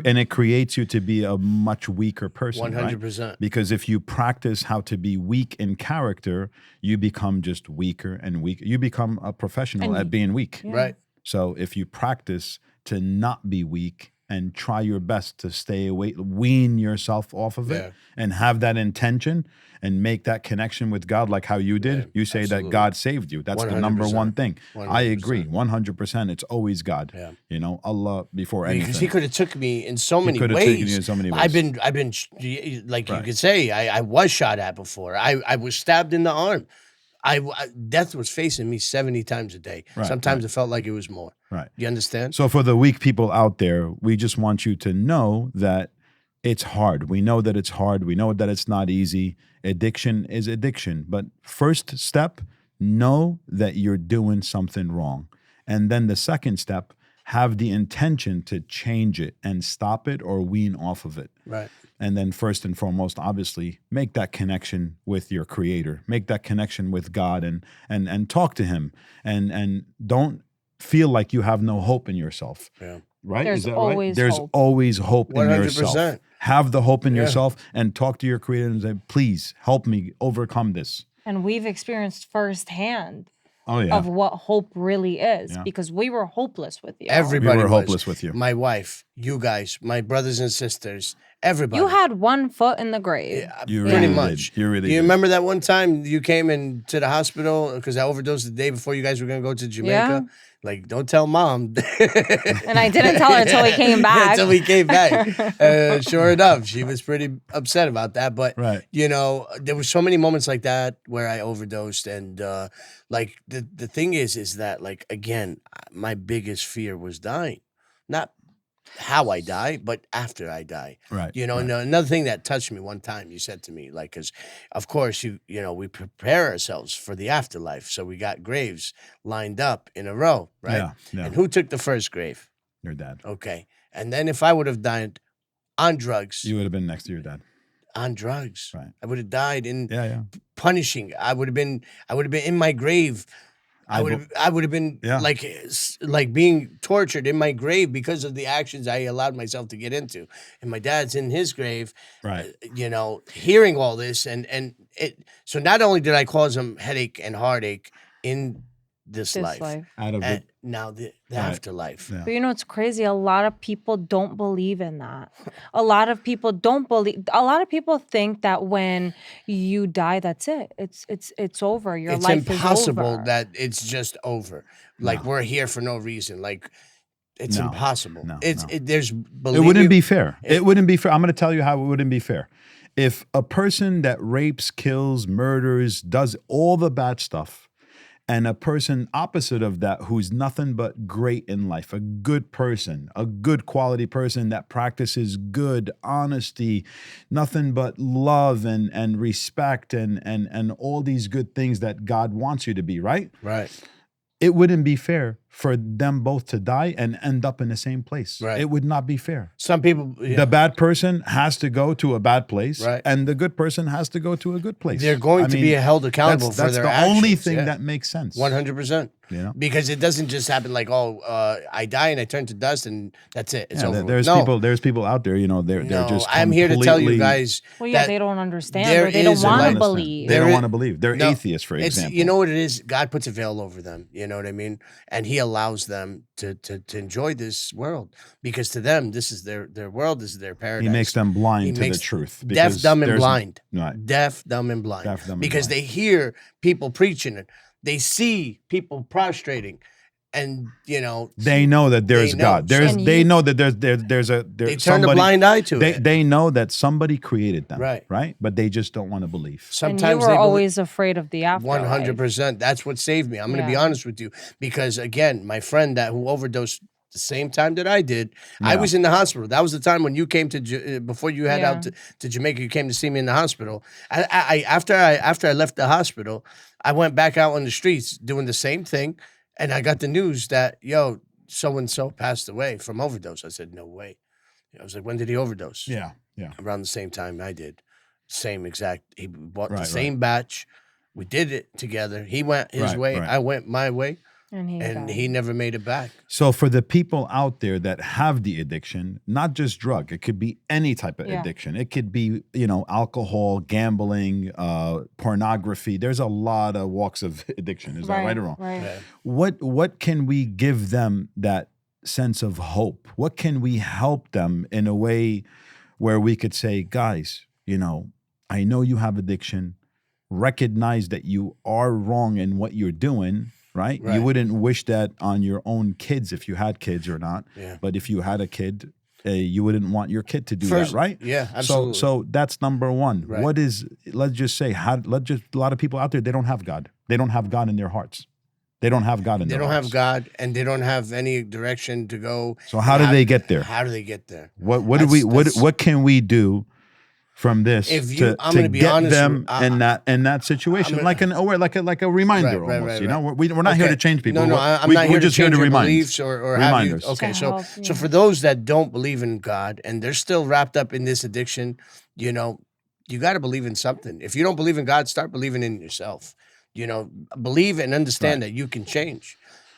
Speaker 1: And it creates you to be a much weaker person.
Speaker 3: 100%.
Speaker 1: Right? Because if you practice how to be weak in character, you become just weaker and weaker. You become a professional at being weak.
Speaker 3: Right.
Speaker 1: So if you practice to not be weak and try your best to stay away, wean yourself off of it, and have that intention and make that connection with God, like how you did. You say that God saved you. That's the number
Speaker 3: 100%.
Speaker 1: one thing. I agree,
Speaker 3: 100%.
Speaker 1: 100%. It's always God.
Speaker 3: Yeah.
Speaker 1: Allah before anything.
Speaker 3: Because he could have took me in so many
Speaker 1: could have
Speaker 3: ways.
Speaker 1: taken you in so many ways.
Speaker 3: I've been like you could say, I was shot at before. I was stabbed in the arm. Death was facing me 70 times a day.
Speaker 1: Right,
Speaker 3: Sometimes it felt like it was more.
Speaker 1: Right.
Speaker 3: You understand?
Speaker 1: So for the weak people out there, we just want you to know that it's hard. We know that it's hard. We know that it's not easy. Addiction is addiction. But first step, know that you're doing something wrong. And then the second step, have the intention to change it and stop it or wean off of it.
Speaker 3: Right.
Speaker 1: And then first and foremost, obviously, make that connection with your creator. Make that connection with God and talk to him. And don't feel like you have no hope in yourself.
Speaker 3: Yeah.
Speaker 1: right?
Speaker 2: There's
Speaker 1: Is that right?
Speaker 2: always
Speaker 1: There's
Speaker 2: hope.
Speaker 1: always hope in yourself.
Speaker 3: 100%.
Speaker 1: Have the hope in
Speaker 3: Yeah.
Speaker 1: yourself and talk to your creator and say, please help me overcome this.
Speaker 2: And we've experienced firsthand
Speaker 1: Oh, yeah.
Speaker 2: of what hope really is
Speaker 1: Yeah.
Speaker 2: because we were hopeless with you.
Speaker 3: Everybody
Speaker 1: We were
Speaker 3: was.
Speaker 1: hopeless with you.
Speaker 3: My wife, you guys, my brothers and sisters, everybody.
Speaker 2: You had one foot in the grave.
Speaker 3: Yeah,
Speaker 1: You
Speaker 3: pretty
Speaker 1: really
Speaker 3: much.
Speaker 1: did. You really
Speaker 3: Do you
Speaker 1: did.
Speaker 3: remember that one time you came into the hospital because I overdosed the day before you guys were going to go to Jamaica? Like, don't tell mom.
Speaker 2: And I didn't tell her until we came back.
Speaker 3: Until we came back. Sure enough, she was pretty upset about that. But,
Speaker 1: Right.
Speaker 3: you know, there were so many moments like that where I overdosed. And, like, the thing is that, like, again, my biggest fear was dying. Not how I die, but after I die.
Speaker 1: Right.
Speaker 3: You know,
Speaker 1: right.
Speaker 3: and another thing that touched me one time, you said to me, like, because of course you know, we prepare ourselves for the afterlife. So we got graves lined up in a row, right?
Speaker 1: Yeah, yeah.
Speaker 3: And who took the first grave?
Speaker 1: Your dad.
Speaker 3: Okay. And then if I would have died on drugs,
Speaker 1: You would have been next to your dad.
Speaker 3: on drugs,
Speaker 1: Right.
Speaker 3: I would have died in
Speaker 1: Yeah, yeah.
Speaker 3: punishing. I would have been in my grave. I would have been
Speaker 1: Yeah.
Speaker 3: like being tortured in my grave because of the actions I allowed myself to get into. And my dad's in his grave,
Speaker 1: Right.
Speaker 3: you know, hearing all this and it. So not only did I cause him headache and heartache in this life,
Speaker 1: Out of
Speaker 3: and
Speaker 1: it.
Speaker 3: now the
Speaker 1: Right.
Speaker 3: afterlife.
Speaker 1: Yeah.
Speaker 2: But you know, it's crazy. A lot of people don't believe in that. A lot of people don't believe. A lot of people think that when you die, that's it. It's over. Your
Speaker 3: It's
Speaker 2: life
Speaker 3: impossible
Speaker 2: is over.
Speaker 3: that it's just over. Like we're here for no reason. Like it's
Speaker 1: No.
Speaker 3: impossible.
Speaker 1: No,
Speaker 3: It's
Speaker 1: no.
Speaker 3: there's
Speaker 1: It
Speaker 3: believe
Speaker 1: wouldn't
Speaker 3: me,
Speaker 1: be fair. It wouldn't be fair. I'm going to tell you how it wouldn't be fair. If a person that rapes, kills, murders, does all the bad stuff, and a person opposite of that who's nothing but great in life, a good person, a good quality person that practices good honesty, nothing but love and respect and all these good things that God wants you to be, right?
Speaker 3: right.
Speaker 1: It wouldn't be fair for them both to die and end up in the same place.
Speaker 3: Right.
Speaker 1: It would not be fair.
Speaker 3: Some people
Speaker 1: The bad person has to go to a bad place,
Speaker 3: Right.
Speaker 1: and the good person has to go to a good place.
Speaker 3: they're going
Speaker 1: I
Speaker 3: to
Speaker 1: mean,
Speaker 3: be held accountable for
Speaker 1: that's
Speaker 3: their
Speaker 1: the
Speaker 3: actions.
Speaker 1: only thing
Speaker 3: yeah.
Speaker 1: that makes sense.
Speaker 3: 100%.
Speaker 1: You know?
Speaker 3: Because it doesn't just happen like, I die and I turn to dust and that's it. It's
Speaker 1: Yeah,
Speaker 3: over. with.
Speaker 1: there's
Speaker 3: No,
Speaker 1: there's people out there, you know, they're
Speaker 3: no,
Speaker 1: just
Speaker 3: I'm here to tell you
Speaker 1: completely-
Speaker 3: guys.
Speaker 2: Well, yeah,
Speaker 3: that
Speaker 2: they don't understand
Speaker 3: there
Speaker 2: or they don't
Speaker 3: is a
Speaker 2: want to
Speaker 3: life-
Speaker 2: believe.
Speaker 1: They
Speaker 3: There
Speaker 1: don't
Speaker 3: is-
Speaker 1: want to believe. They're
Speaker 3: No,
Speaker 1: atheists, for
Speaker 3: it's
Speaker 1: example.
Speaker 3: you know what it is. God puts a veil over them. You know what I mean? And He allows them to enjoy this world because to them this is their world. This is their paradise.
Speaker 1: He makes them blind
Speaker 3: He
Speaker 1: to
Speaker 3: makes
Speaker 1: the truth.
Speaker 3: deaf,
Speaker 1: because
Speaker 3: dumb, and
Speaker 1: there's-
Speaker 3: blind.
Speaker 1: Right.
Speaker 3: Deaf, dumb, and blind.
Speaker 1: Deaf, dumb, and
Speaker 3: because
Speaker 1: blind.
Speaker 3: they hear people preaching it. They see people prostrating, and you know
Speaker 1: They know that there's
Speaker 3: know.
Speaker 1: God.
Speaker 2: And
Speaker 1: They
Speaker 2: you-
Speaker 1: know that there's
Speaker 3: they
Speaker 1: there's
Speaker 3: turn a
Speaker 1: somebody.
Speaker 3: blind eye to it.
Speaker 1: They know that somebody created them.
Speaker 3: Right.
Speaker 1: Right. But they just don't want to believe.
Speaker 2: And you
Speaker 3: Sometimes
Speaker 2: were
Speaker 3: they
Speaker 2: always afraid of the afterlife.
Speaker 3: 100%. That's what saved me. I'm going to be
Speaker 2: Yeah.
Speaker 3: honest with you because again, my friend who overdosed the same time that I did, I
Speaker 1: Yeah.
Speaker 3: was in the hospital. That was the time when you came to before you head out
Speaker 2: Yeah.
Speaker 3: to Jamaica. You came to see me in the hospital. After I left the hospital, I went back out on the streets doing the same thing, and I got the news that so and so passed away from overdose. I said, no way. I was like, when did he overdose?
Speaker 1: Yeah. Yeah.
Speaker 3: Around the same time I did. Same exact. He bought the
Speaker 1: Right,
Speaker 3: same batch. We did it together. He went his
Speaker 1: Right,
Speaker 3: way.
Speaker 1: right.
Speaker 3: I went my way,
Speaker 2: And he
Speaker 3: and
Speaker 2: died.
Speaker 3: he never made it back.
Speaker 1: So for the people out there that have the addiction, not just drug, it could be any type of
Speaker 2: Yeah.
Speaker 1: addiction. It could be, alcohol, gambling, pornography. There's a lot of walks of addiction. Is that right or wrong?
Speaker 2: Right.
Speaker 3: Yeah.
Speaker 1: What can we give them that sense of hope? What can we help them in a way where we could say, guys, I know you have addiction. Recognize that you are wrong in what you're doing, right?
Speaker 3: Right.
Speaker 1: You wouldn't wish that on your own kids if you had kids or not.
Speaker 3: Yeah.
Speaker 1: But if you had a kid, you wouldn't want your kid to do
Speaker 3: First-
Speaker 1: that, right?
Speaker 3: yeah, absolutely.
Speaker 1: So that's number one.
Speaker 3: Right.
Speaker 1: What is? Let's just say, a lot of people out there, they don't have God. They don't have God in their hearts. They don't have God in
Speaker 3: They
Speaker 1: their
Speaker 3: don't
Speaker 1: hearts.
Speaker 3: have God, and they don't have any direction to go.
Speaker 1: So how do they get there?
Speaker 3: How do they get there?
Speaker 1: What
Speaker 3: That's-
Speaker 1: do we
Speaker 3: that's-
Speaker 1: what can we do from this
Speaker 3: If you-
Speaker 1: to,
Speaker 3: I'm
Speaker 1: to
Speaker 3: gonna be
Speaker 1: get
Speaker 3: honest
Speaker 1: them
Speaker 3: with-
Speaker 1: in that situation,
Speaker 3: I'm
Speaker 1: like a reminder
Speaker 3: Right, right,
Speaker 1: almost.
Speaker 3: right,
Speaker 1: We're not here to change people.
Speaker 3: No, I'm
Speaker 1: we're
Speaker 3: not here
Speaker 1: just
Speaker 3: to change
Speaker 1: here to
Speaker 3: your
Speaker 1: remind.
Speaker 3: beliefs or have you.
Speaker 1: Reminders.
Speaker 3: Okay,
Speaker 2: To
Speaker 3: so
Speaker 2: help,
Speaker 3: so
Speaker 2: yeah.
Speaker 3: for those that don't believe in God and they're still wrapped up in this addiction, you got to believe in something. If you don't believe in God, start believing in yourself. Believe and understand that you can change,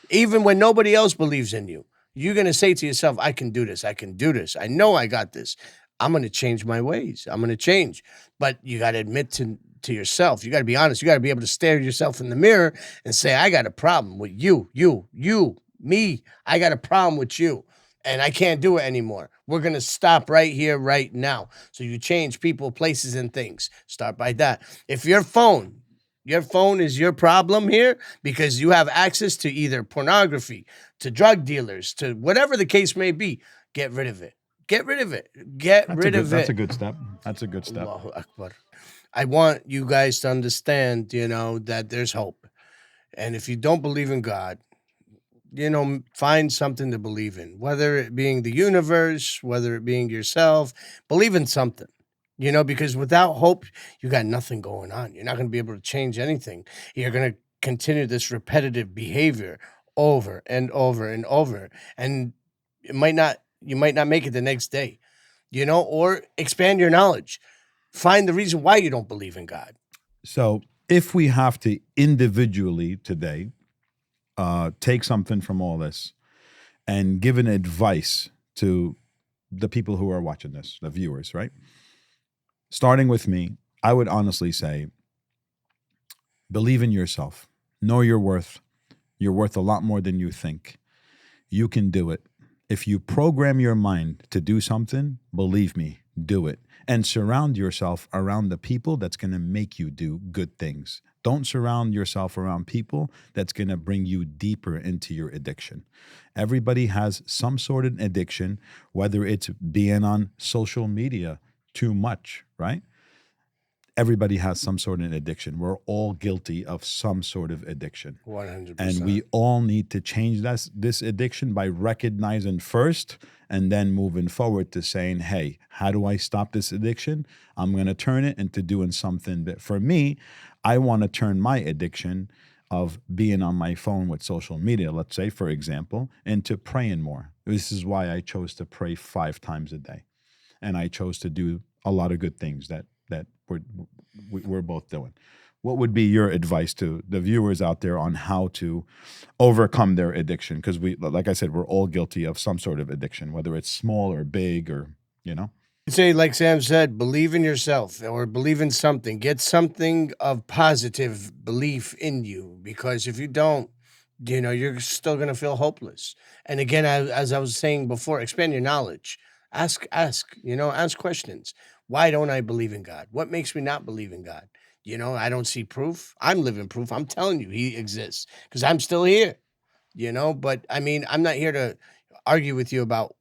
Speaker 3: even when nobody else believes in you. You're going to say to yourself, I can do this. I can do this. I know I got this. I'm going to change my ways. I'm going to change. But you got to admit to yourself. You got to be honest. You got to be able to stare yourself in the mirror and say, I got a problem with you, me. I got a problem with you. And I can't do it anymore. We're going to stop right here, right now. So you change people, places, and things. Start by that. If your phone is your problem here because you have access to either pornography, to drug dealers, to whatever the case may be, get rid of it. Get rid of it.
Speaker 1: That's a good step. That's a good step.
Speaker 3: Allahu Akbar. I want you guys to understand, that there's hope. And if you don't believe in God, find something to believe in, whether it being the universe, whether it being yourself, believe in something, because without hope, you got nothing going on. You're not going to be able to change anything. You're going to continue this repetitive behavior over and over and over. And you might not make it the next day, or expand your knowledge. Find the reason why you don't believe in God.
Speaker 1: So if we have to individually today take something from all this and give an advice to the people who are watching this, the viewers, right? Starting with me, I would honestly say, believe in yourself. Know your worth. You're worth a lot more than you think. You can do it. If you program your mind to do something, believe me, do it. And surround yourself around the people that's going to make you do good things. Don't surround yourself around people that's going to bring you deeper into your addiction. Everybody has some sort of addiction, whether it's being on social media too much, right? Everybody has some sort of addiction. We're all guilty of some sort of addiction.
Speaker 3: 100%.
Speaker 1: And we all need to change this addiction by recognizing first and then moving forward to saying, hey, how do I stop this addiction? I'm going to turn it into doing something that, for me, I want to turn my addiction of being on my phone with social media, let's say, for example, into praying more. This is why I chose to pray 5 times a day. And I chose to do a lot of good things that we're both doing. What would be your advice to the viewers out there on how to overcome their addiction? Because like I said, we're all guilty of some sort of addiction, whether it's small or big or,
Speaker 3: Say, like Sam said, believe in yourself or believe in something. Get something of positive belief in you, because if you don't, you're still going to feel hopeless. And again, as I was saying before, expand your knowledge. Ask questions. Why don't I believe in God? What makes me not believe in God? I don't see proof. I'm living proof. I'm telling you, he exists because I'm still here, but I mean, I'm not here to argue with you about,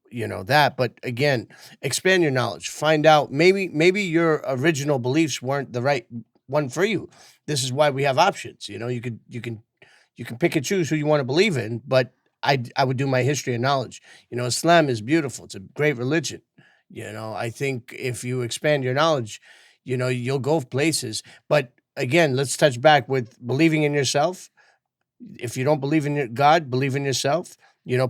Speaker 3: that, but again, expand your knowledge, find out, maybe your original beliefs weren't the right one for you. This is why we have options. You can pick and choose who you want to believe in, but I would do my history and knowledge. Islam is beautiful. It's a great religion. I think if you expand your knowledge, you'll go places. But again, let's touch back with believing in yourself. If you don't believe in God, believe in yourself.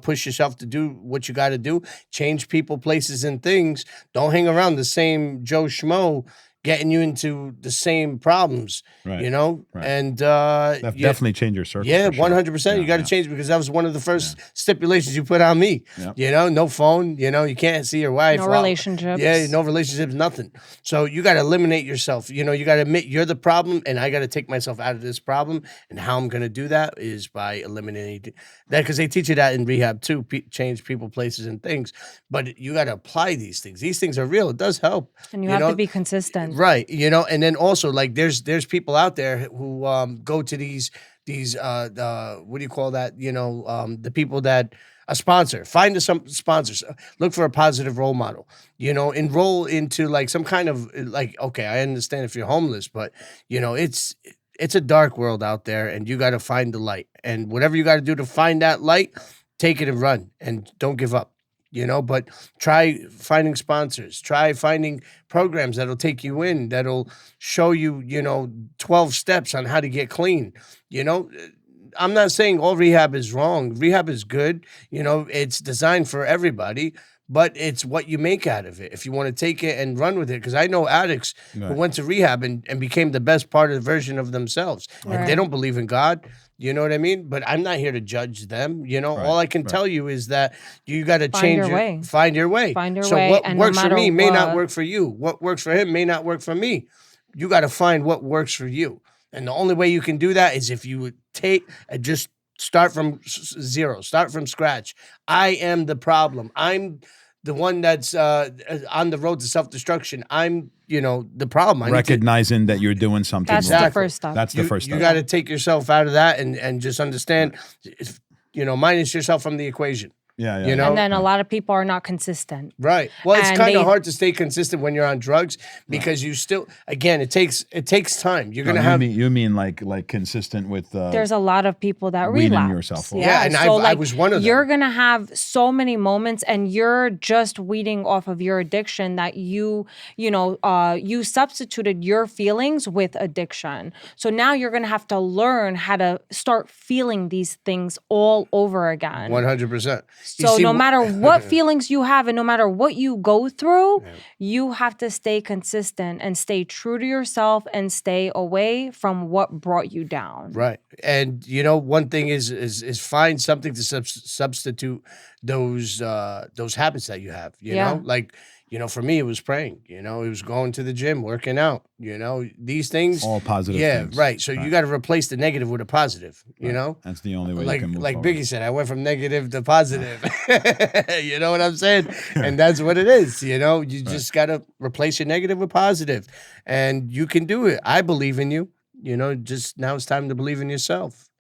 Speaker 3: Push yourself to do what you got to do. Change people, places, and things. Don't hang around the same Joe Schmo getting you into the same problems,
Speaker 1: right. Right.
Speaker 3: And
Speaker 1: definitely change your circle.
Speaker 3: Yeah,
Speaker 1: for sure.
Speaker 3: 100%. You got to change, because that was one of the first stipulations you put on me.
Speaker 1: Yep.
Speaker 3: No phone. You can't see your wife.
Speaker 2: No relationships.
Speaker 3: Yeah, no relationships, nothing. So you got to eliminate yourself. You got to admit you're the problem, and I got to take myself out of this problem. And how I'm going to do that is by eliminating that, because they teach you that in rehab too. Change people, places, and things. But you got to apply these things. These things are real. It does help.
Speaker 2: And you have to be consistent.
Speaker 3: Right. And then also, like, there's people out there who go to these what do you call that? The people that a sponsor. Find some sponsors. Look for a positive role model. Enroll into like some kind of like, okay, I understand if you're homeless, but it's a dark world out there, and you got to find the light. And whatever you got to do to find that light, take it and run, and don't give up. But try finding sponsors, try finding programs that'll take you in, that'll show you, 12 steps on how to get clean. I'm not saying all rehab is wrong. Rehab is good. It's designed for everybody, but it's what you make out of it. If you want to take it and run with it, because I know addicts who went to rehab and became the best part of the version of themselves.
Speaker 2: Right.
Speaker 3: And they don't believe in God. You know what I mean? But I'm not here to judge them.
Speaker 1: Right,
Speaker 3: All I can
Speaker 1: right.
Speaker 3: tell you is that you got to
Speaker 2: Find
Speaker 3: change
Speaker 2: your way.
Speaker 3: find your way.
Speaker 2: Find your
Speaker 3: So
Speaker 2: way,
Speaker 3: what
Speaker 2: and no
Speaker 3: works for
Speaker 2: matter
Speaker 3: me may not
Speaker 2: what-
Speaker 3: work for you. What works for him may not work for me. You got to find what works for you. And the only way you can do that is if you would take and just start from zero, start from scratch. I am the problem. I'm the one that's on the road to self-destruction. I'm, the problem. I need to-
Speaker 1: Recognizing that you're doing something
Speaker 2: That's
Speaker 1: wrong.
Speaker 2: the
Speaker 3: Exactly.
Speaker 2: first step.
Speaker 1: That's the first
Speaker 3: You
Speaker 1: step.
Speaker 3: got to take yourself out of that and just understand, minus yourself from the equation.
Speaker 1: Yeah, yeah.
Speaker 3: You know?
Speaker 2: And then a lot of people are not consistent.
Speaker 3: Right. Well, it's
Speaker 2: And
Speaker 3: kind of
Speaker 2: they-
Speaker 3: hard to stay consistent when you're on drugs because you still, again, it takes time. You're gonna have.
Speaker 1: You mean like consistent with
Speaker 2: There's a lot of people that
Speaker 1: weaning
Speaker 2: relapse.
Speaker 1: yourself off.
Speaker 3: Yeah, and
Speaker 2: so
Speaker 3: I was one of them.
Speaker 2: You're gonna have so many moments, and you're just weeding off of your addiction that you substituted your feelings with addiction. So now you're gonna have to learn how to start feeling these things all over again.
Speaker 3: 100%.
Speaker 2: So no matter what feelings you have and no matter what you go through, you have to stay consistent and stay true to yourself and stay away from what brought you down.
Speaker 3: Right. And one thing is find something to substitute those habits that you have,
Speaker 2: Yeah.
Speaker 3: Like, for me it was praying, it was going to the gym, working out, these things.
Speaker 1: All positive
Speaker 3: Yeah,
Speaker 1: things.
Speaker 3: right. So you got to replace the negative with a positive,
Speaker 1: That's the only way
Speaker 3: like
Speaker 1: you can move
Speaker 3: like
Speaker 1: forward.
Speaker 3: Biggie said, I went from negative to positive. You know what I'm saying? And that's what it is. You just got to replace your negative with positive, and you can do it. I believe in you. Just now it's time to believe in yourself.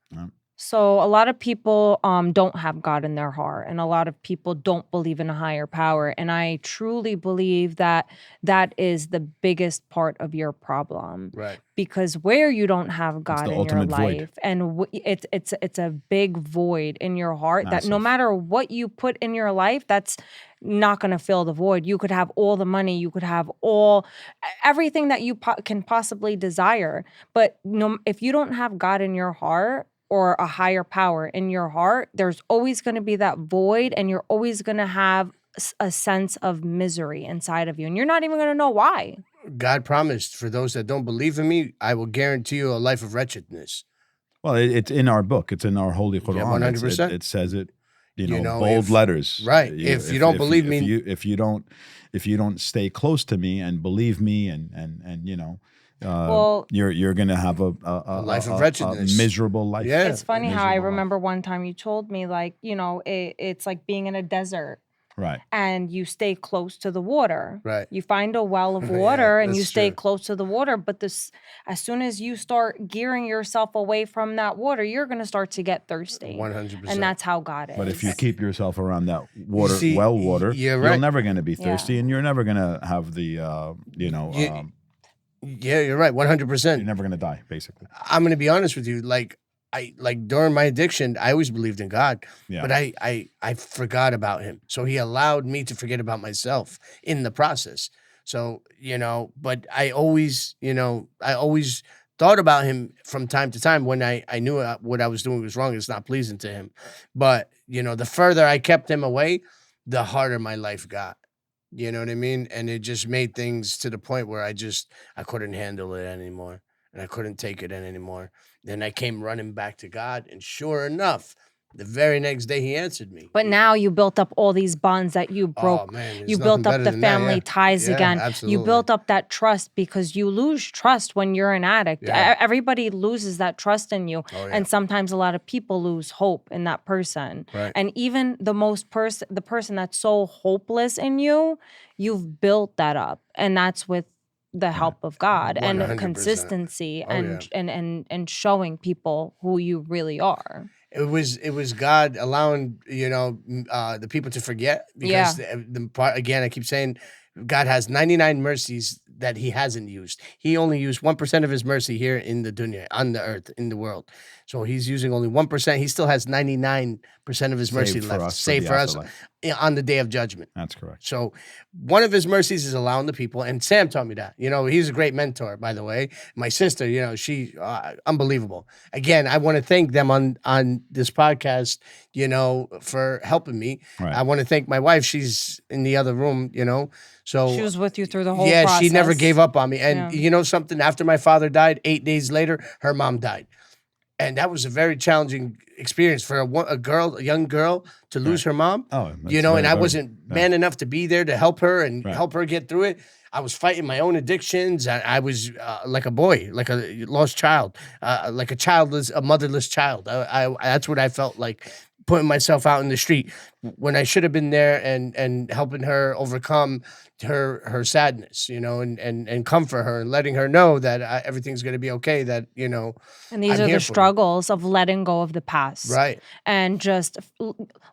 Speaker 2: So a lot of people don't have God in their heart, and a lot of people don't believe in a higher power. And I truly believe that that is the biggest part of your problem.
Speaker 3: Right.
Speaker 2: Because where you don't have God
Speaker 1: the
Speaker 2: in your
Speaker 1: ultimate void.
Speaker 2: life, and it's a big void in your heart that no
Speaker 1: Massive.
Speaker 2: matter what you put in your life, that's not going to fill the void. You could have all the money, you could have everything that you can possibly desire, but if you don't have God in your heart, or a higher power in your heart, there's always going to be that void, and you're always going to have a sense of misery inside of you, and you're not even going to know why.
Speaker 3: God promised, for those that don't believe in me, I will guarantee you a life of wrestredness.
Speaker 1: Well, it's in our book. It's in our Holy Quran.
Speaker 3: 100%.
Speaker 1: It says it,
Speaker 3: know,
Speaker 1: bold letters.
Speaker 3: Right. If you don't believe me-
Speaker 1: if you don't stay close to me and believe me, and
Speaker 2: Well,
Speaker 1: you're gonna have a
Speaker 3: life of
Speaker 1: a
Speaker 3: wretchedness.
Speaker 1: miserable life.
Speaker 3: Yeah.
Speaker 2: it's funny how I
Speaker 1: Miserable life.
Speaker 2: remember one time you told me, like, it's like being in a desert
Speaker 1: Right.
Speaker 2: and you stay close to the water.
Speaker 3: Right.
Speaker 2: You find a well of
Speaker 3: Yeah,
Speaker 2: water and you
Speaker 3: that's
Speaker 2: stay
Speaker 3: true.
Speaker 2: close to the water, but as soon as you start gearing yourself away from that water, you're going to start to get thirsty.
Speaker 3: 100%.
Speaker 2: And that's how God is.
Speaker 1: But if you keep yourself around that water,
Speaker 3: see,
Speaker 1: well water,
Speaker 3: you're
Speaker 1: you're
Speaker 3: right.
Speaker 1: never going to be thirsty,
Speaker 2: Yeah.
Speaker 1: and you're never going to have the,
Speaker 3: Yeah, you're right. 100%.
Speaker 1: you're never going to die, basically.
Speaker 3: I'm going to be honest with you. Like during my addiction, I always believed in God,
Speaker 1: Yeah.
Speaker 3: but I forgot about him. So he allowed me to forget about myself in the process. So, but I always thought about him from time to time when I knew what I was doing was wrong. It's not pleasing to him. But, the further I kept him away, the harder my life got. You know what I mean? And it just made things to the point where I couldn't handle it anymore. And I couldn't take it in anymore. Then I came running back to God. And sure enough, the very next day he answered me.
Speaker 2: But now you built up all these bonds that you broke.
Speaker 3: Oh, man, there's
Speaker 2: You
Speaker 3: nothing
Speaker 2: built up
Speaker 3: better
Speaker 2: the
Speaker 3: than that,
Speaker 2: family
Speaker 3: yeah.
Speaker 2: ties
Speaker 3: Yeah,
Speaker 2: again.
Speaker 3: absolutely.
Speaker 2: You built up that trust, because you lose trust when you're an addict.
Speaker 3: Yeah.
Speaker 2: Everybody loses that trust in you.
Speaker 3: Oh, yeah.
Speaker 2: And sometimes a lot of people lose hope in that person.
Speaker 3: Right.
Speaker 2: And even the person that's so hopeless in you, you've built that up. And that's with the help of God
Speaker 3: 100%.
Speaker 2: and consistency
Speaker 3: Oh,
Speaker 2: and showing people who you really are.
Speaker 3: It was God allowing, the people to forget, because the part, again, I keep saying God has 99 mercies that he hasn't used. He only used 1% of his mercy here in the dunya, on the earth, in the world. So he's using only 1%. He still has 99% of his mercy
Speaker 1: Saved for
Speaker 3: left,
Speaker 1: us for
Speaker 3: saved
Speaker 1: the
Speaker 3: for us
Speaker 1: afterlife.
Speaker 3: on the day of judgment.
Speaker 1: That's correct.
Speaker 3: So one of his mercies is allowing the people, and Sam taught me that. He's a great mentor, by the way. My sister, she unbelievable. Again, I want to thank them on this podcast, for helping me.
Speaker 1: Right.
Speaker 3: I want to thank my wife. She's in the other room, So
Speaker 2: She was with you through the whole
Speaker 3: yeah,
Speaker 2: process.
Speaker 3: she never gave up on me. And
Speaker 2: Yeah.
Speaker 3: you know something? After my father died, 8 days later, her mom died. And that was a very challenging experience for a young girl to lose her mom.
Speaker 1: Oh,
Speaker 3: You know, and I wasn't man enough to be there to help her and
Speaker 1: Right.
Speaker 3: help her get through it. I was fighting my own addictions. I was like a boy, like a lost child, like a motherless child. That's what I felt like, putting myself out in the street when I should have been there and helping her overcome her sadness, you know, and comfort her and letting her know that everything's going to be okay. That, you know,
Speaker 2: And these
Speaker 3: I'm
Speaker 2: are
Speaker 3: here
Speaker 2: the
Speaker 3: for you.
Speaker 2: struggles of letting go of the past.
Speaker 3: Right.
Speaker 2: And just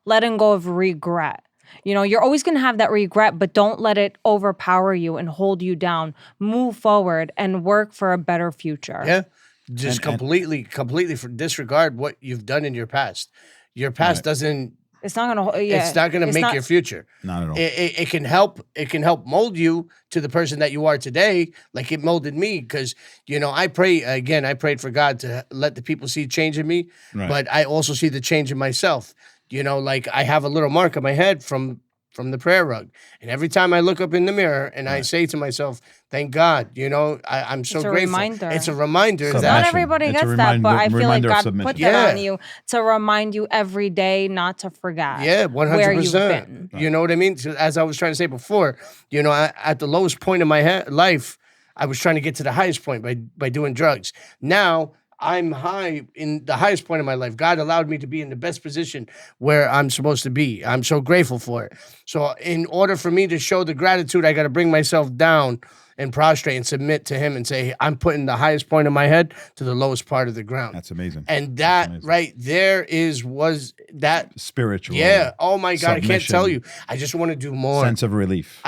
Speaker 2: letting go of regret. You know, you're always going to have that regret, but don't let it overpower you and hold you down. Move forward and work for a better future.
Speaker 3: Yeah. Just
Speaker 1: And-
Speaker 3: completely disregard what you've done in your past. Your past
Speaker 1: Right.
Speaker 3: doesn't,
Speaker 2: It's not going to,
Speaker 3: it's not going to make your future.
Speaker 1: Not at all.
Speaker 3: It can help mold you to the person that you are today, like it molded me. Because, you know, I prayed for God to let the people see change in me,
Speaker 1: Right.
Speaker 3: but I also see the change in myself. You know, like I have a little mark on my head from the prayer rug, and every time I look up in the mirror and I say to myself, "Thank God," you know, I'm so
Speaker 2: It's a
Speaker 3: grateful.
Speaker 2: reminder.
Speaker 3: It's a reminder
Speaker 1: So
Speaker 3: that
Speaker 2: not
Speaker 1: Submission.
Speaker 2: everybody
Speaker 1: It's a
Speaker 2: gets that, but I feel like
Speaker 1: reminder of
Speaker 2: God
Speaker 1: submission.
Speaker 2: put that on
Speaker 3: Yeah.
Speaker 2: you to remind you every day not to forget
Speaker 3: Yeah,
Speaker 2: where you've
Speaker 3: 100%.
Speaker 2: been.
Speaker 3: You know what I mean? So as I was trying to say before, you know, at the lowest point in my life, I was trying to get to the highest point by doing drugs. Now I'm high in the highest point of my life. God allowed me to be in the best position where I'm supposed to be. I'm so grateful for it. So in order for me to show the gratitude, I got to bring myself down and prostrate and submit to him and say, hey, I'm putting the highest point of my head to the lowest part of the ground.
Speaker 1: That's amazing.
Speaker 3: And that
Speaker 1: amazing.
Speaker 3: right there was that.
Speaker 1: Spiritual.
Speaker 3: Yeah. Oh my God. I can't
Speaker 1: submission,
Speaker 3: tell you. I just want to do more.
Speaker 1: Sense of relief.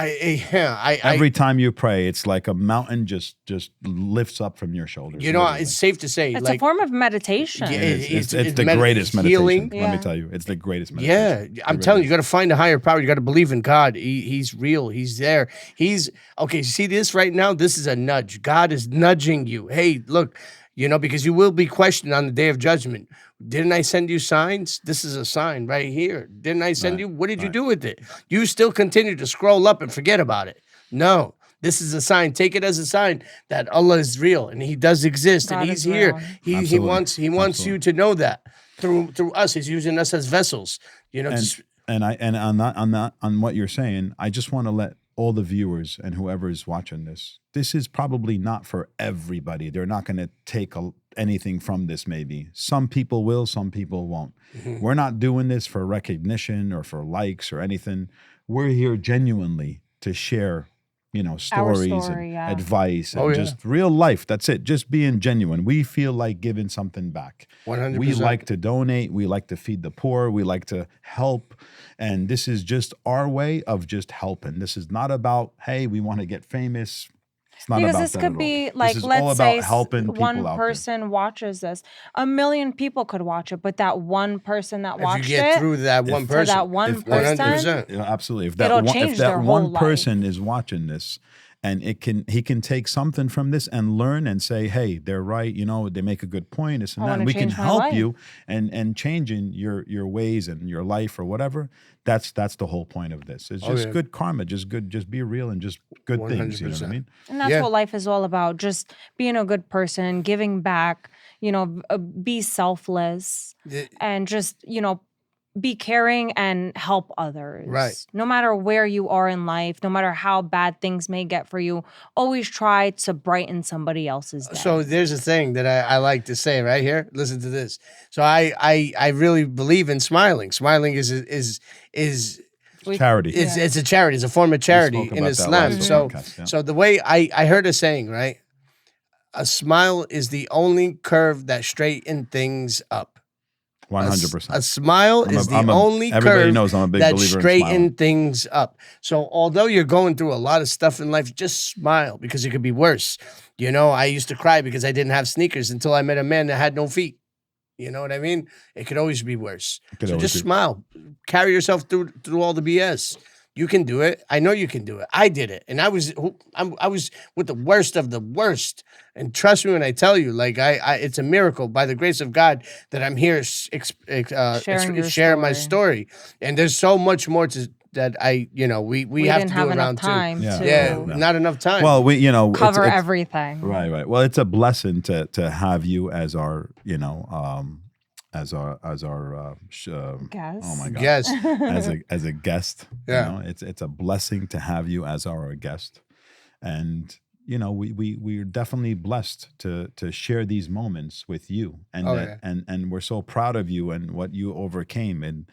Speaker 1: Every time you pray, it's like a mountain just lifts up from your shoulders.
Speaker 3: you know,
Speaker 1: literally.
Speaker 3: it's safe to say,
Speaker 2: It's
Speaker 3: like,
Speaker 2: a form of meditation.
Speaker 3: Yeah,
Speaker 1: It is. It's the
Speaker 3: it's
Speaker 1: greatest meditation.
Speaker 3: healing.
Speaker 1: Let me
Speaker 2: Yeah.
Speaker 1: tell you, it's the greatest meditation.
Speaker 3: yeah, I'm telling you, you got to find a higher power. You got to believe in God. He's real. He's there. He's okay. See this right now? This is a nudge. God is nudging you. Hey, look, you know, because you will be questioned on the day of judgment. Didn't I send you signs? This is a sign right here. Didn't I send
Speaker 1: Right,
Speaker 3: you? What did you
Speaker 1: right.
Speaker 3: do with it? You still continue to scroll up and forget about it. No. This is a sign. Take it as a sign that Allah is real and He does exist
Speaker 2: God
Speaker 3: and He's
Speaker 2: is
Speaker 3: here.
Speaker 2: real.
Speaker 3: He
Speaker 1: Absolutely.
Speaker 3: wants you
Speaker 1: Absolutely.
Speaker 3: to know that through us. He's using us as vessels. You know,
Speaker 1: And on what you're saying, I just want to let all the viewers and whoever is watching this is probably not for everybody. They're not going to take anything from this. Maybe some people will, some people won't. We're not doing this for recognition or for likes or anything. We're here genuinely to share, you know, stories
Speaker 2: story,
Speaker 1: and
Speaker 2: yeah.
Speaker 1: advice and
Speaker 3: Oh, yeah.
Speaker 1: just real life. That's it. Just being genuine. We feel like giving something back.
Speaker 3: 100%.
Speaker 1: We like to donate. We like to feed the poor. We like to help. And this is just our way of just helping. This is not about, hey, we want to get famous. It's not
Speaker 2: Because
Speaker 1: about
Speaker 2: this
Speaker 1: that
Speaker 2: could
Speaker 1: at all.
Speaker 2: be
Speaker 1: This
Speaker 2: like,
Speaker 1: is all
Speaker 2: let's
Speaker 1: about
Speaker 2: say
Speaker 1: helping people
Speaker 2: one
Speaker 1: out there.
Speaker 2: person watches this. 1,000,000 people could watch it, but that one person that
Speaker 3: if you
Speaker 2: watched
Speaker 3: get
Speaker 2: it,
Speaker 3: through that one
Speaker 2: to
Speaker 3: person,
Speaker 2: that one
Speaker 1: If-
Speaker 2: person,
Speaker 3: 100%.
Speaker 1: Yeah, absolutely. If
Speaker 2: It'll
Speaker 1: that
Speaker 2: change
Speaker 1: if that
Speaker 2: their whole
Speaker 1: one person is watching this, and he can take something from this and learn and say, hey, they're right. You know, they make a good point. This and
Speaker 2: I
Speaker 1: that.
Speaker 2: wanna
Speaker 1: And we can
Speaker 2: change my
Speaker 1: help
Speaker 2: life.
Speaker 1: you and changing your ways and your life or whatever. That's the whole point of this. It's just
Speaker 3: yeah.
Speaker 1: good karma. Just be real and just good things. You know what I
Speaker 3: 100%.
Speaker 1: mean?
Speaker 2: and that's
Speaker 3: Yeah.
Speaker 2: what life is all about. Just being a good person, giving back, you know, be selfless
Speaker 3: The-
Speaker 2: and just, you know, be caring and help others.
Speaker 3: Right.
Speaker 2: No matter where you are in life, no matter how bad things may get for you, always try to brighten somebody else's day.
Speaker 3: So there's a thing that I like to say right here. Listen to this. So I really believe in smiling. Smiling is
Speaker 1: Charity.
Speaker 3: it's a charity. It's a form of charity
Speaker 1: spoke
Speaker 3: in
Speaker 1: about that
Speaker 3: Islam.
Speaker 1: last
Speaker 3: So
Speaker 1: podcast, yeah.
Speaker 3: so the way I heard a saying, right? A smile is the only curve that straighten things up.
Speaker 1: 100%.
Speaker 3: A smile is the only
Speaker 1: everybody
Speaker 3: curve
Speaker 1: knows I'm a big
Speaker 3: that
Speaker 1: believer in
Speaker 3: straighten
Speaker 1: smiling.
Speaker 3: things up. So although you're going through a lot of stuff in life, just smile because it could be worse. You know, I used to cry because I didn't have sneakers until I met a man that had no feet. You know what I mean? It could always be worse.
Speaker 1: could
Speaker 3: So
Speaker 1: always
Speaker 3: just
Speaker 1: be-
Speaker 3: smile. Carry yourself through all the BS. You can do it. I know you can do it. I did it, and I was with the worst of the worst. And trust me when I tell you, like it's a miracle by the grace of God that I'm here
Speaker 2: Sharing your
Speaker 3: sharing my
Speaker 2: story.
Speaker 3: story. And there's so much more to that we have
Speaker 2: didn't
Speaker 3: to
Speaker 2: have
Speaker 3: do
Speaker 2: enough
Speaker 3: around
Speaker 2: time
Speaker 1: Yeah.
Speaker 2: to
Speaker 3: Yeah, not enough time.
Speaker 1: Well,
Speaker 2: cover
Speaker 1: it's
Speaker 2: everything.
Speaker 1: right. Well, it's a blessing to have you as our, as our
Speaker 2: Guess.
Speaker 1: oh my god,
Speaker 3: Yes.
Speaker 1: as a guest.
Speaker 3: Yeah.
Speaker 1: It's a blessing to have you as our guest, and we're definitely blessed to share these moments with you, and
Speaker 3: Oh,
Speaker 1: that
Speaker 3: yeah.
Speaker 1: and we're so proud of you and what you overcame, and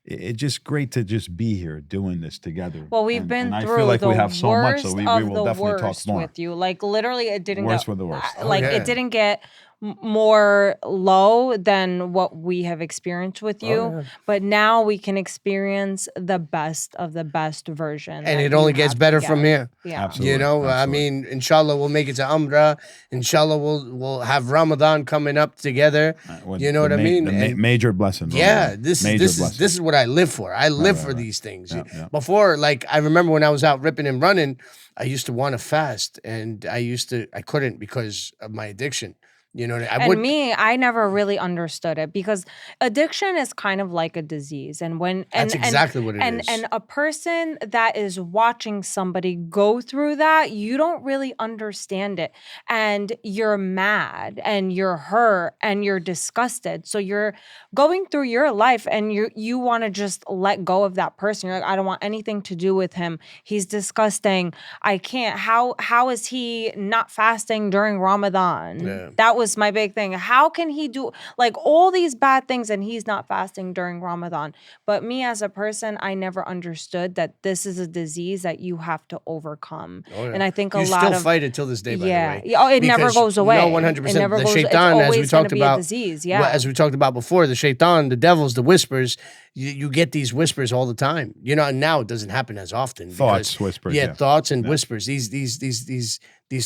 Speaker 1: it's just great to just be here doing this together.
Speaker 2: Well, we've
Speaker 1: and,
Speaker 2: been
Speaker 1: and I
Speaker 2: through
Speaker 1: feel like
Speaker 2: the
Speaker 1: we have so much, so
Speaker 2: worst
Speaker 1: we
Speaker 2: of
Speaker 1: will
Speaker 2: the
Speaker 1: definitely talk
Speaker 2: worst
Speaker 1: more.
Speaker 2: with you. Like literally, it didn't
Speaker 1: Worst
Speaker 2: get
Speaker 1: with the worst.
Speaker 3: Oh,
Speaker 2: like
Speaker 3: yeah.
Speaker 2: it didn't get more low than what we have experienced with you.
Speaker 3: Oh, yeah.
Speaker 2: But now we can experience the best of the best version,
Speaker 3: And
Speaker 2: that
Speaker 3: it only
Speaker 2: you
Speaker 3: gets
Speaker 2: have to
Speaker 3: better from
Speaker 2: get.
Speaker 3: here.
Speaker 2: Yeah.
Speaker 1: Absolutely.
Speaker 3: I mean, inshallah, we'll make it to Umrah. Inshallah, we'll have Ramadan coming up together. You know what I mean? And
Speaker 1: Major blessing.
Speaker 3: yeah,
Speaker 1: Ramadan.
Speaker 3: this
Speaker 1: major
Speaker 3: is
Speaker 1: blessing.
Speaker 3: this is what I live for. I live for
Speaker 1: right.
Speaker 3: these things.
Speaker 1: Yeah, yeah.
Speaker 3: Before, like I remember when I was out ripping and running, I used to want to fast, and I couldn't because of my addiction.
Speaker 2: I never really understood it, because addiction is kind of like a disease. And
Speaker 3: That's exactly what it is.
Speaker 2: And a person that is watching somebody go through that, you don't really understand it. And you're mad and you're hurt and you're disgusted. So you're going through your life and you want to just let go of that person. You're like, I don't want anything to do with him. He's disgusting. I can't. How is he not fasting during Ramadan?
Speaker 3: Yeah.
Speaker 2: That was my big thing. How can he do like all these bad things and he's not fasting during Ramadan? But me as a person, I never understood that this is a disease that you have to overcome.
Speaker 3: Oh, yeah.
Speaker 2: And I think
Speaker 3: you
Speaker 2: a lot
Speaker 3: still
Speaker 2: of
Speaker 3: fight it till this day. By the way,
Speaker 2: Oh, it never
Speaker 3: Because
Speaker 2: goes away.
Speaker 3: No, 100%.
Speaker 2: It never
Speaker 3: The
Speaker 2: goes. It's
Speaker 3: shaitan, as we
Speaker 2: always going
Speaker 3: talked
Speaker 2: to be
Speaker 3: about,
Speaker 2: a disease. Yeah.
Speaker 3: as we talked about before, the shaitan, the devils, the whispers. You get these whispers all the time. And now it doesn't happen as often.
Speaker 1: Thoughts, whispers.
Speaker 3: Yeah, thoughts and whispers. These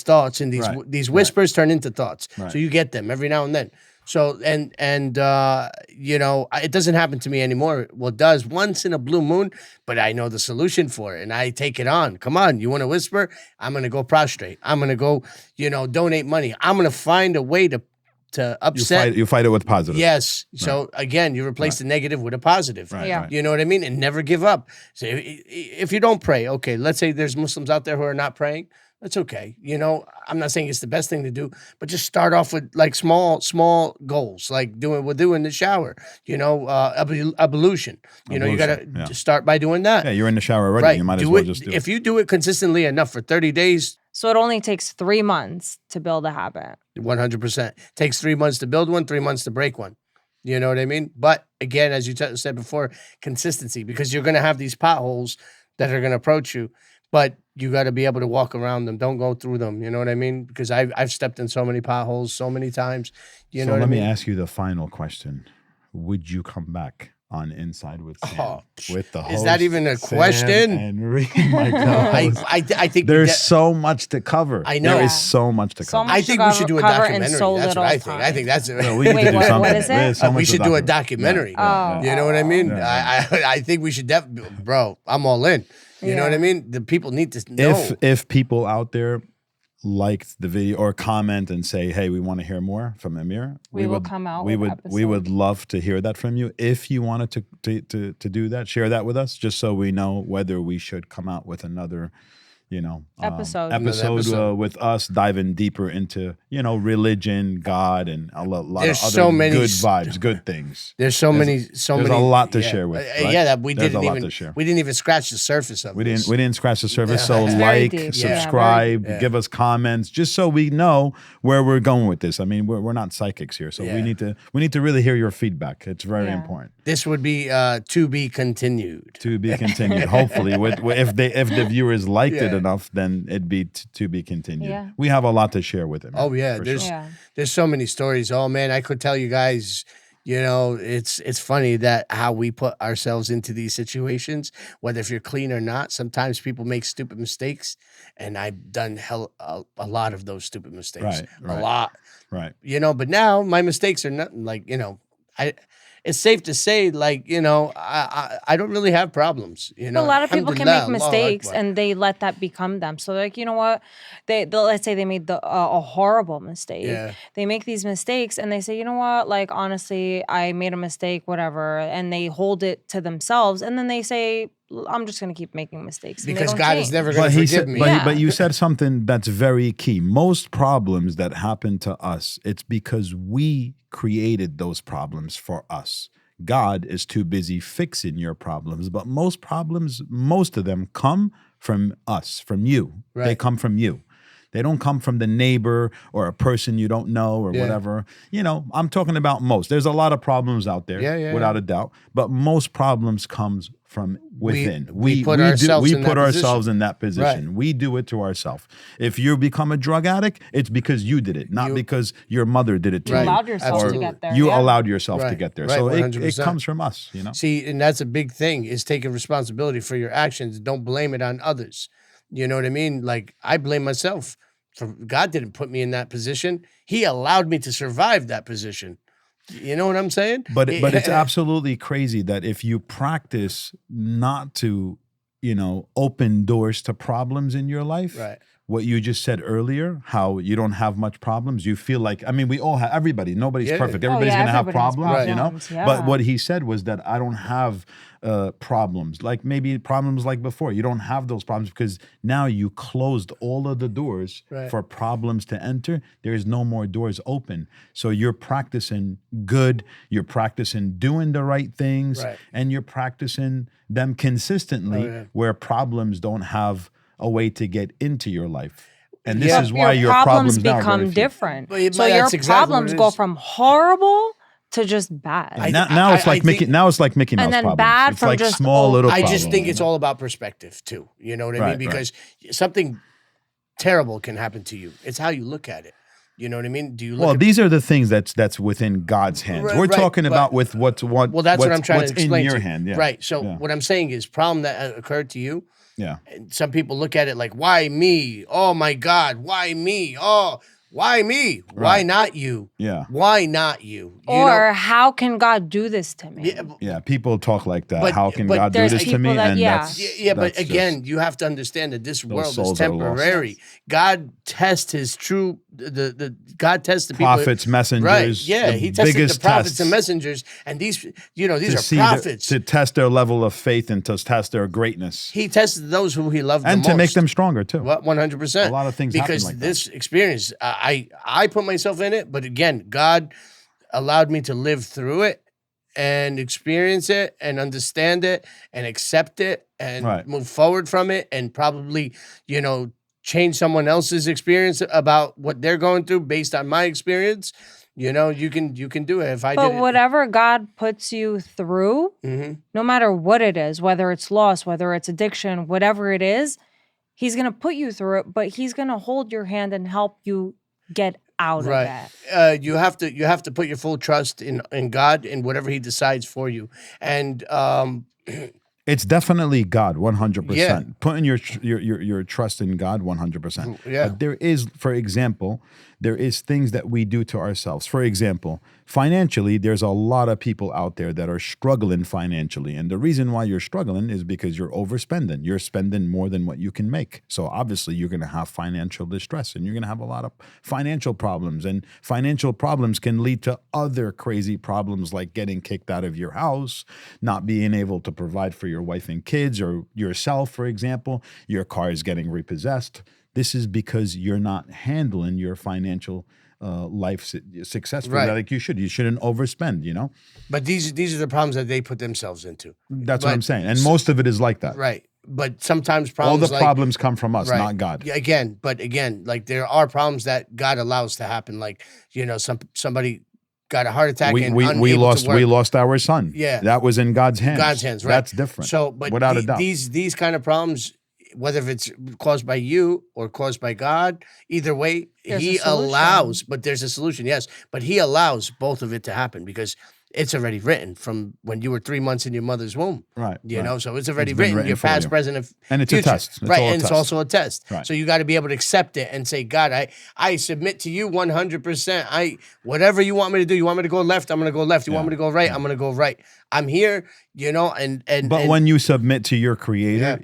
Speaker 3: thoughts and these whispers turn into thoughts.
Speaker 1: Right.
Speaker 3: So you get them every now and then. So and it doesn't happen to me anymore. Well, it does once in a blue moon, but I know the solution for it and I take it on. Come on, you want to whisper? I'm going to go prostrate. I'm going to go, donate money. I'm going to find a way to upset.
Speaker 1: You fight it with positive.
Speaker 3: Yes. So again, you replace the negative with a positive.
Speaker 1: Right,
Speaker 2: Yeah.
Speaker 1: right.
Speaker 3: You know what I mean? And never give up. So if you don't pray, okay, let's say there's Muslims out there who are not praying. That's okay. I'm not saying it's the best thing to do, but just start off with like small goals, like we'll do in the shower, ablution. You got to just start by doing that.
Speaker 1: Yeah, you're in the shower already.
Speaker 3: Right.
Speaker 1: You might as well just do it.
Speaker 3: If you do it consistently enough for 30 days,
Speaker 2: So it only takes 3 months to build a habit.
Speaker 3: 100%. Takes 3 months to build one, 3 months to break one. You know what I mean? But again, as you said before, consistency, because you're going to have these potholes that are going to approach you, but you got to be able to walk around them. Don't go through them. You know what I mean? Because I've stepped in so many potholes so many times. You know what I mean?
Speaker 1: Let me ask you the final question. Would you come back on Inside with Sam? With the host,
Speaker 3: is that even a
Speaker 1: Sam
Speaker 3: question?
Speaker 1: And my co-host.
Speaker 3: I think
Speaker 1: There's so much to cover.
Speaker 3: I know.
Speaker 1: There is
Speaker 2: Yeah.
Speaker 1: so much to
Speaker 2: So
Speaker 1: cover.
Speaker 2: much
Speaker 3: I think we should do a
Speaker 2: cover in
Speaker 3: documentary.
Speaker 2: so
Speaker 3: That's what
Speaker 2: little
Speaker 3: I think.
Speaker 2: time.
Speaker 3: I think that's
Speaker 1: We need
Speaker 2: Wait,
Speaker 1: to do
Speaker 2: what
Speaker 1: something.
Speaker 2: is it?
Speaker 1: There's so
Speaker 3: we
Speaker 1: much
Speaker 3: should
Speaker 1: to
Speaker 3: do a
Speaker 1: document.
Speaker 3: documentary.
Speaker 2: Oh.
Speaker 3: You know what I mean?
Speaker 1: Yeah.
Speaker 3: I think we should bro, I'm all in. You know what I mean? The people need to know.
Speaker 1: If people out there liked the video or comment and say, hey, we want to hear more from Ameer,
Speaker 2: We will come out
Speaker 1: we
Speaker 2: with
Speaker 1: would
Speaker 2: episodes.
Speaker 1: love to hear that from you. If you wanted to do that, share that with us, just so we know whether we should come out with another
Speaker 2: Episode.
Speaker 3: Episode.
Speaker 1: With us diving deeper into religion, God, and a lot
Speaker 3: There's
Speaker 1: of other
Speaker 3: so many
Speaker 1: good vibes, good things.
Speaker 3: There's many.
Speaker 1: There's a lot to share with. Right?
Speaker 3: Yeah, that we
Speaker 1: There's a
Speaker 3: didn't
Speaker 1: lot
Speaker 3: even
Speaker 1: to share.
Speaker 3: we didn't even scratch the surface of.
Speaker 1: We
Speaker 3: this.
Speaker 1: didn't scratch the surface. So
Speaker 2: It's very
Speaker 1: like,
Speaker 2: deep.
Speaker 1: subscribe,
Speaker 3: Yeah.
Speaker 1: give us comments, just so we know where we're going with this. I mean, we're not psychics here, so
Speaker 3: Yeah.
Speaker 1: we need to really hear your feedback. It's very
Speaker 2: Yeah.
Speaker 1: important.
Speaker 3: This would be to be continued.
Speaker 1: To be continued. Hopefully, if the viewers liked it
Speaker 3: Yeah.
Speaker 1: enough, then it'd be to be continued.
Speaker 2: Yeah.
Speaker 1: We have a lot to share with them.
Speaker 3: Oh yeah,
Speaker 1: for
Speaker 3: there's
Speaker 1: sure.
Speaker 2: Yeah.
Speaker 3: there's so many stories. Oh man, I could tell you guys. It's funny that how we put ourselves into these situations, whether if you're clean or not. Sometimes people make stupid mistakes, and I've done a lot of those stupid mistakes.
Speaker 1: Right.
Speaker 3: A lot.
Speaker 1: Right.
Speaker 3: But now my mistakes are nothing like, it's safe to say, like, I don't really have problems.
Speaker 2: But a lot of people can make
Speaker 3: Alhamdulillah, Allahu
Speaker 2: mistakes
Speaker 3: Akbar.
Speaker 2: and they let that become them. So like, you know what? Let's say they made a horrible mistake.
Speaker 3: Yeah.
Speaker 2: They make these mistakes and they say, you know what? Like, honestly, I made a mistake, whatever. And they hold it to themselves. And then they say, I'm just gonna keep making mistakes. And they
Speaker 3: Because
Speaker 2: don't
Speaker 3: God is
Speaker 2: change.
Speaker 3: never going
Speaker 1: But
Speaker 3: to
Speaker 1: he
Speaker 3: forgive
Speaker 1: said,
Speaker 3: me.
Speaker 2: Yeah.
Speaker 1: but you said something that's very key. Most problems that happen to us, it's because we created those problems for us. God is too busy fixing your problems, but most problems, most of them come from us, from you. They
Speaker 3: Right.
Speaker 1: come from you. They don't come from the neighbor or a person you don't know or
Speaker 3: Yeah.
Speaker 1: whatever. You know, I'm talking about most. There's a lot of problems out there,
Speaker 3: Yeah,
Speaker 1: without
Speaker 3: yeah.
Speaker 1: a doubt. But most problems comes from within.
Speaker 3: we put ourselves in that
Speaker 1: put ourselves
Speaker 3: position.
Speaker 1: in that position.
Speaker 3: Right.
Speaker 1: We do it to ourselves. If you become a drug addict, it's because you did it, not
Speaker 3: You-
Speaker 1: because your mother did it to
Speaker 2: You
Speaker 1: you.
Speaker 2: allowed yourself to
Speaker 3: Absolutely.
Speaker 2: get there.
Speaker 1: You
Speaker 2: yeah.
Speaker 1: allowed yourself to
Speaker 3: Right,
Speaker 1: get there.
Speaker 3: right,
Speaker 1: So it
Speaker 3: 100%.
Speaker 1: comes from us, you know?
Speaker 3: See, and that's a big thing, is taking responsibility for your actions. Don't blame it on others. You know what I mean? Like, I blame myself. God didn't put me in that position. He allowed me to survive that position. You know what I'm saying?
Speaker 1: But it's absolutely crazy that if you practice not to, you know, open doors to problems in your life,
Speaker 3: Right.
Speaker 1: what you just said earlier, how you don't have much problems, you feel like, I mean, we all have, everybody, nobody's
Speaker 3: Yeah.
Speaker 1: perfect.
Speaker 3: Oh,
Speaker 1: Everybody's
Speaker 2: yeah,
Speaker 1: going to have
Speaker 2: everybody has
Speaker 1: problems, you know?
Speaker 2: problems, yeah.
Speaker 1: But what he said was that I don't have problems, like maybe problems like before. You don't have those problems because now you closed all of the doors
Speaker 3: Right.
Speaker 1: for problems to enter. There's no more doors open. So you're practicing good, you're practicing doing the right things,
Speaker 3: Right.
Speaker 1: and you're practicing them consistently
Speaker 3: Oh, yeah.
Speaker 1: where problems don't have a way to get into your life. And this
Speaker 3: Yeah.
Speaker 1: is why your
Speaker 2: problems
Speaker 1: now are very
Speaker 2: become
Speaker 1: few.
Speaker 2: different.
Speaker 3: But
Speaker 2: So your
Speaker 3: that's exactly what
Speaker 2: problems
Speaker 3: it
Speaker 2: go
Speaker 3: is.
Speaker 2: from horrible to just bad.
Speaker 1: And now it's
Speaker 3: I
Speaker 1: like Mickey.
Speaker 3: think-
Speaker 1: Now it's like Mickey Mouse
Speaker 2: And then
Speaker 1: problems.
Speaker 2: bad
Speaker 1: It's
Speaker 2: from
Speaker 1: like
Speaker 2: just
Speaker 1: small little.
Speaker 3: I
Speaker 1: problems.
Speaker 3: just think it's all about perspective too. You know what I
Speaker 1: Right,
Speaker 3: mean? Because something terrible can happen to you. It's how you look at it. You know what I mean? Do you look
Speaker 1: Well,
Speaker 3: at
Speaker 1: these are the things that's within God's hands.
Speaker 3: Right,
Speaker 1: We're
Speaker 3: right,
Speaker 1: talking
Speaker 3: but-
Speaker 1: about with
Speaker 3: Well, that's what I'm trying
Speaker 1: what's
Speaker 3: to explain
Speaker 1: in your
Speaker 3: to you.
Speaker 1: hand. Yeah.
Speaker 3: Right. So
Speaker 1: Yeah.
Speaker 3: what I'm saying is, problem that occurred to you,
Speaker 1: Yeah.
Speaker 3: and some people look at it like, why me? Oh my God, why me? Oh, why me? Why
Speaker 1: Right.
Speaker 3: not you?
Speaker 1: Yeah.
Speaker 3: Why not you? You
Speaker 2: or
Speaker 3: know?
Speaker 2: how can God do this to me?
Speaker 3: Yeah,
Speaker 1: Yeah. People talk like that.
Speaker 3: But-
Speaker 1: How can
Speaker 3: but
Speaker 1: God do
Speaker 2: there's
Speaker 1: this to
Speaker 2: people
Speaker 1: me?
Speaker 2: that-
Speaker 1: And
Speaker 2: yeah.
Speaker 1: that's
Speaker 3: yeah, but
Speaker 1: that's just-
Speaker 3: again, you have to understand that this world is
Speaker 1: souls are lost.
Speaker 3: temporary. God tests his true the God tests the people.
Speaker 1: prophets, messengers.
Speaker 3: Right. Yeah.
Speaker 1: the
Speaker 3: He tested the
Speaker 1: biggest
Speaker 3: prophets
Speaker 1: tests
Speaker 3: and messengers, and these
Speaker 1: to
Speaker 3: are
Speaker 1: see
Speaker 3: prophets.
Speaker 1: to test their level of faith and to test their greatness
Speaker 3: He tested those who he loved
Speaker 1: and
Speaker 3: the
Speaker 1: to make
Speaker 3: most.
Speaker 1: them stronger too.
Speaker 3: 100%.
Speaker 1: A lot of things happen
Speaker 3: because
Speaker 1: like that.
Speaker 3: this experience, I put myself in it, but again, God allowed me to live through it and experience it and understand it and accept it and
Speaker 1: Right.
Speaker 3: move forward from it and probably, change someone else's experience about what they're going through based on my experience. You can do it if I
Speaker 2: But
Speaker 3: did it.
Speaker 2: whatever God puts you through,
Speaker 3: Mhm.
Speaker 2: no matter what it is, whether it's loss, whether it's addiction, whatever it is, he's going to put you through it, but he's going to hold your hand and help you get out
Speaker 3: Right.
Speaker 2: of it.
Speaker 3: You have to put your full trust in God and whatever he decides for you. And
Speaker 1: It's definitely God, 100%.
Speaker 3: Yeah.
Speaker 1: Putting your trust in God, 100%.
Speaker 3: Yeah.
Speaker 1: But there is, for example, there is things that we do to ourselves. For example, financially, there's a lot of people out there that are struggling financially. And the reason why you're struggling is because you're overspending. You're spending more than what you can make. So obviously you're going to have financial distress and you're going to have a lot of financial problems. And financial problems can lead to other crazy problems like getting kicked out of your house, not being able to provide for your wife and kids or yourself, for example. Your car is getting repossessed. This is because you're not handling your financial life successfully
Speaker 3: Right.
Speaker 1: like you should. You shouldn't overspend,
Speaker 3: but these are the problems that they put themselves into.
Speaker 1: That's what
Speaker 3: But-
Speaker 1: I'm saying. And most of it is like that.
Speaker 3: Right. But sometimes
Speaker 1: All
Speaker 3: problems
Speaker 1: the
Speaker 3: like,
Speaker 1: problems come from us,
Speaker 3: right.
Speaker 1: not God.
Speaker 3: Yeah, again, like there are problems that God allows to happen. Like, somebody got a heart attack and
Speaker 1: We
Speaker 3: unable
Speaker 1: lost
Speaker 3: to work.
Speaker 1: we lost our son.
Speaker 3: Yeah.
Speaker 1: That was in God's hands.
Speaker 3: God's hands, right?
Speaker 1: That's different.
Speaker 3: So, but
Speaker 1: without a doubt.
Speaker 3: these kind of problems, whether it's caused by you or caused by God, either way,
Speaker 2: There's
Speaker 3: he
Speaker 2: a solution.
Speaker 3: allows, but there's a solution, yes. But he allows both of it to happen because it's already written from when you were 3 months in your mother's womb.
Speaker 1: Right.
Speaker 3: You
Speaker 1: right.
Speaker 3: know, so it's already
Speaker 1: It's been
Speaker 3: written,
Speaker 1: written
Speaker 3: your
Speaker 1: for
Speaker 3: past,
Speaker 1: you.
Speaker 3: present, and
Speaker 1: And it's a
Speaker 3: future.
Speaker 1: test. It's
Speaker 3: right,
Speaker 1: all a
Speaker 3: and it's
Speaker 1: test.
Speaker 3: also a test.
Speaker 1: Right.
Speaker 3: So you got to be able to accept it and say, God, I submit to you 100%. Whatever you want me to do, you want me to go left, I'm going to go left. You want
Speaker 1: Yeah.
Speaker 3: me to go right, I'm going to go right. I'm here, and
Speaker 1: But
Speaker 3: and,
Speaker 1: when you submit to your creator,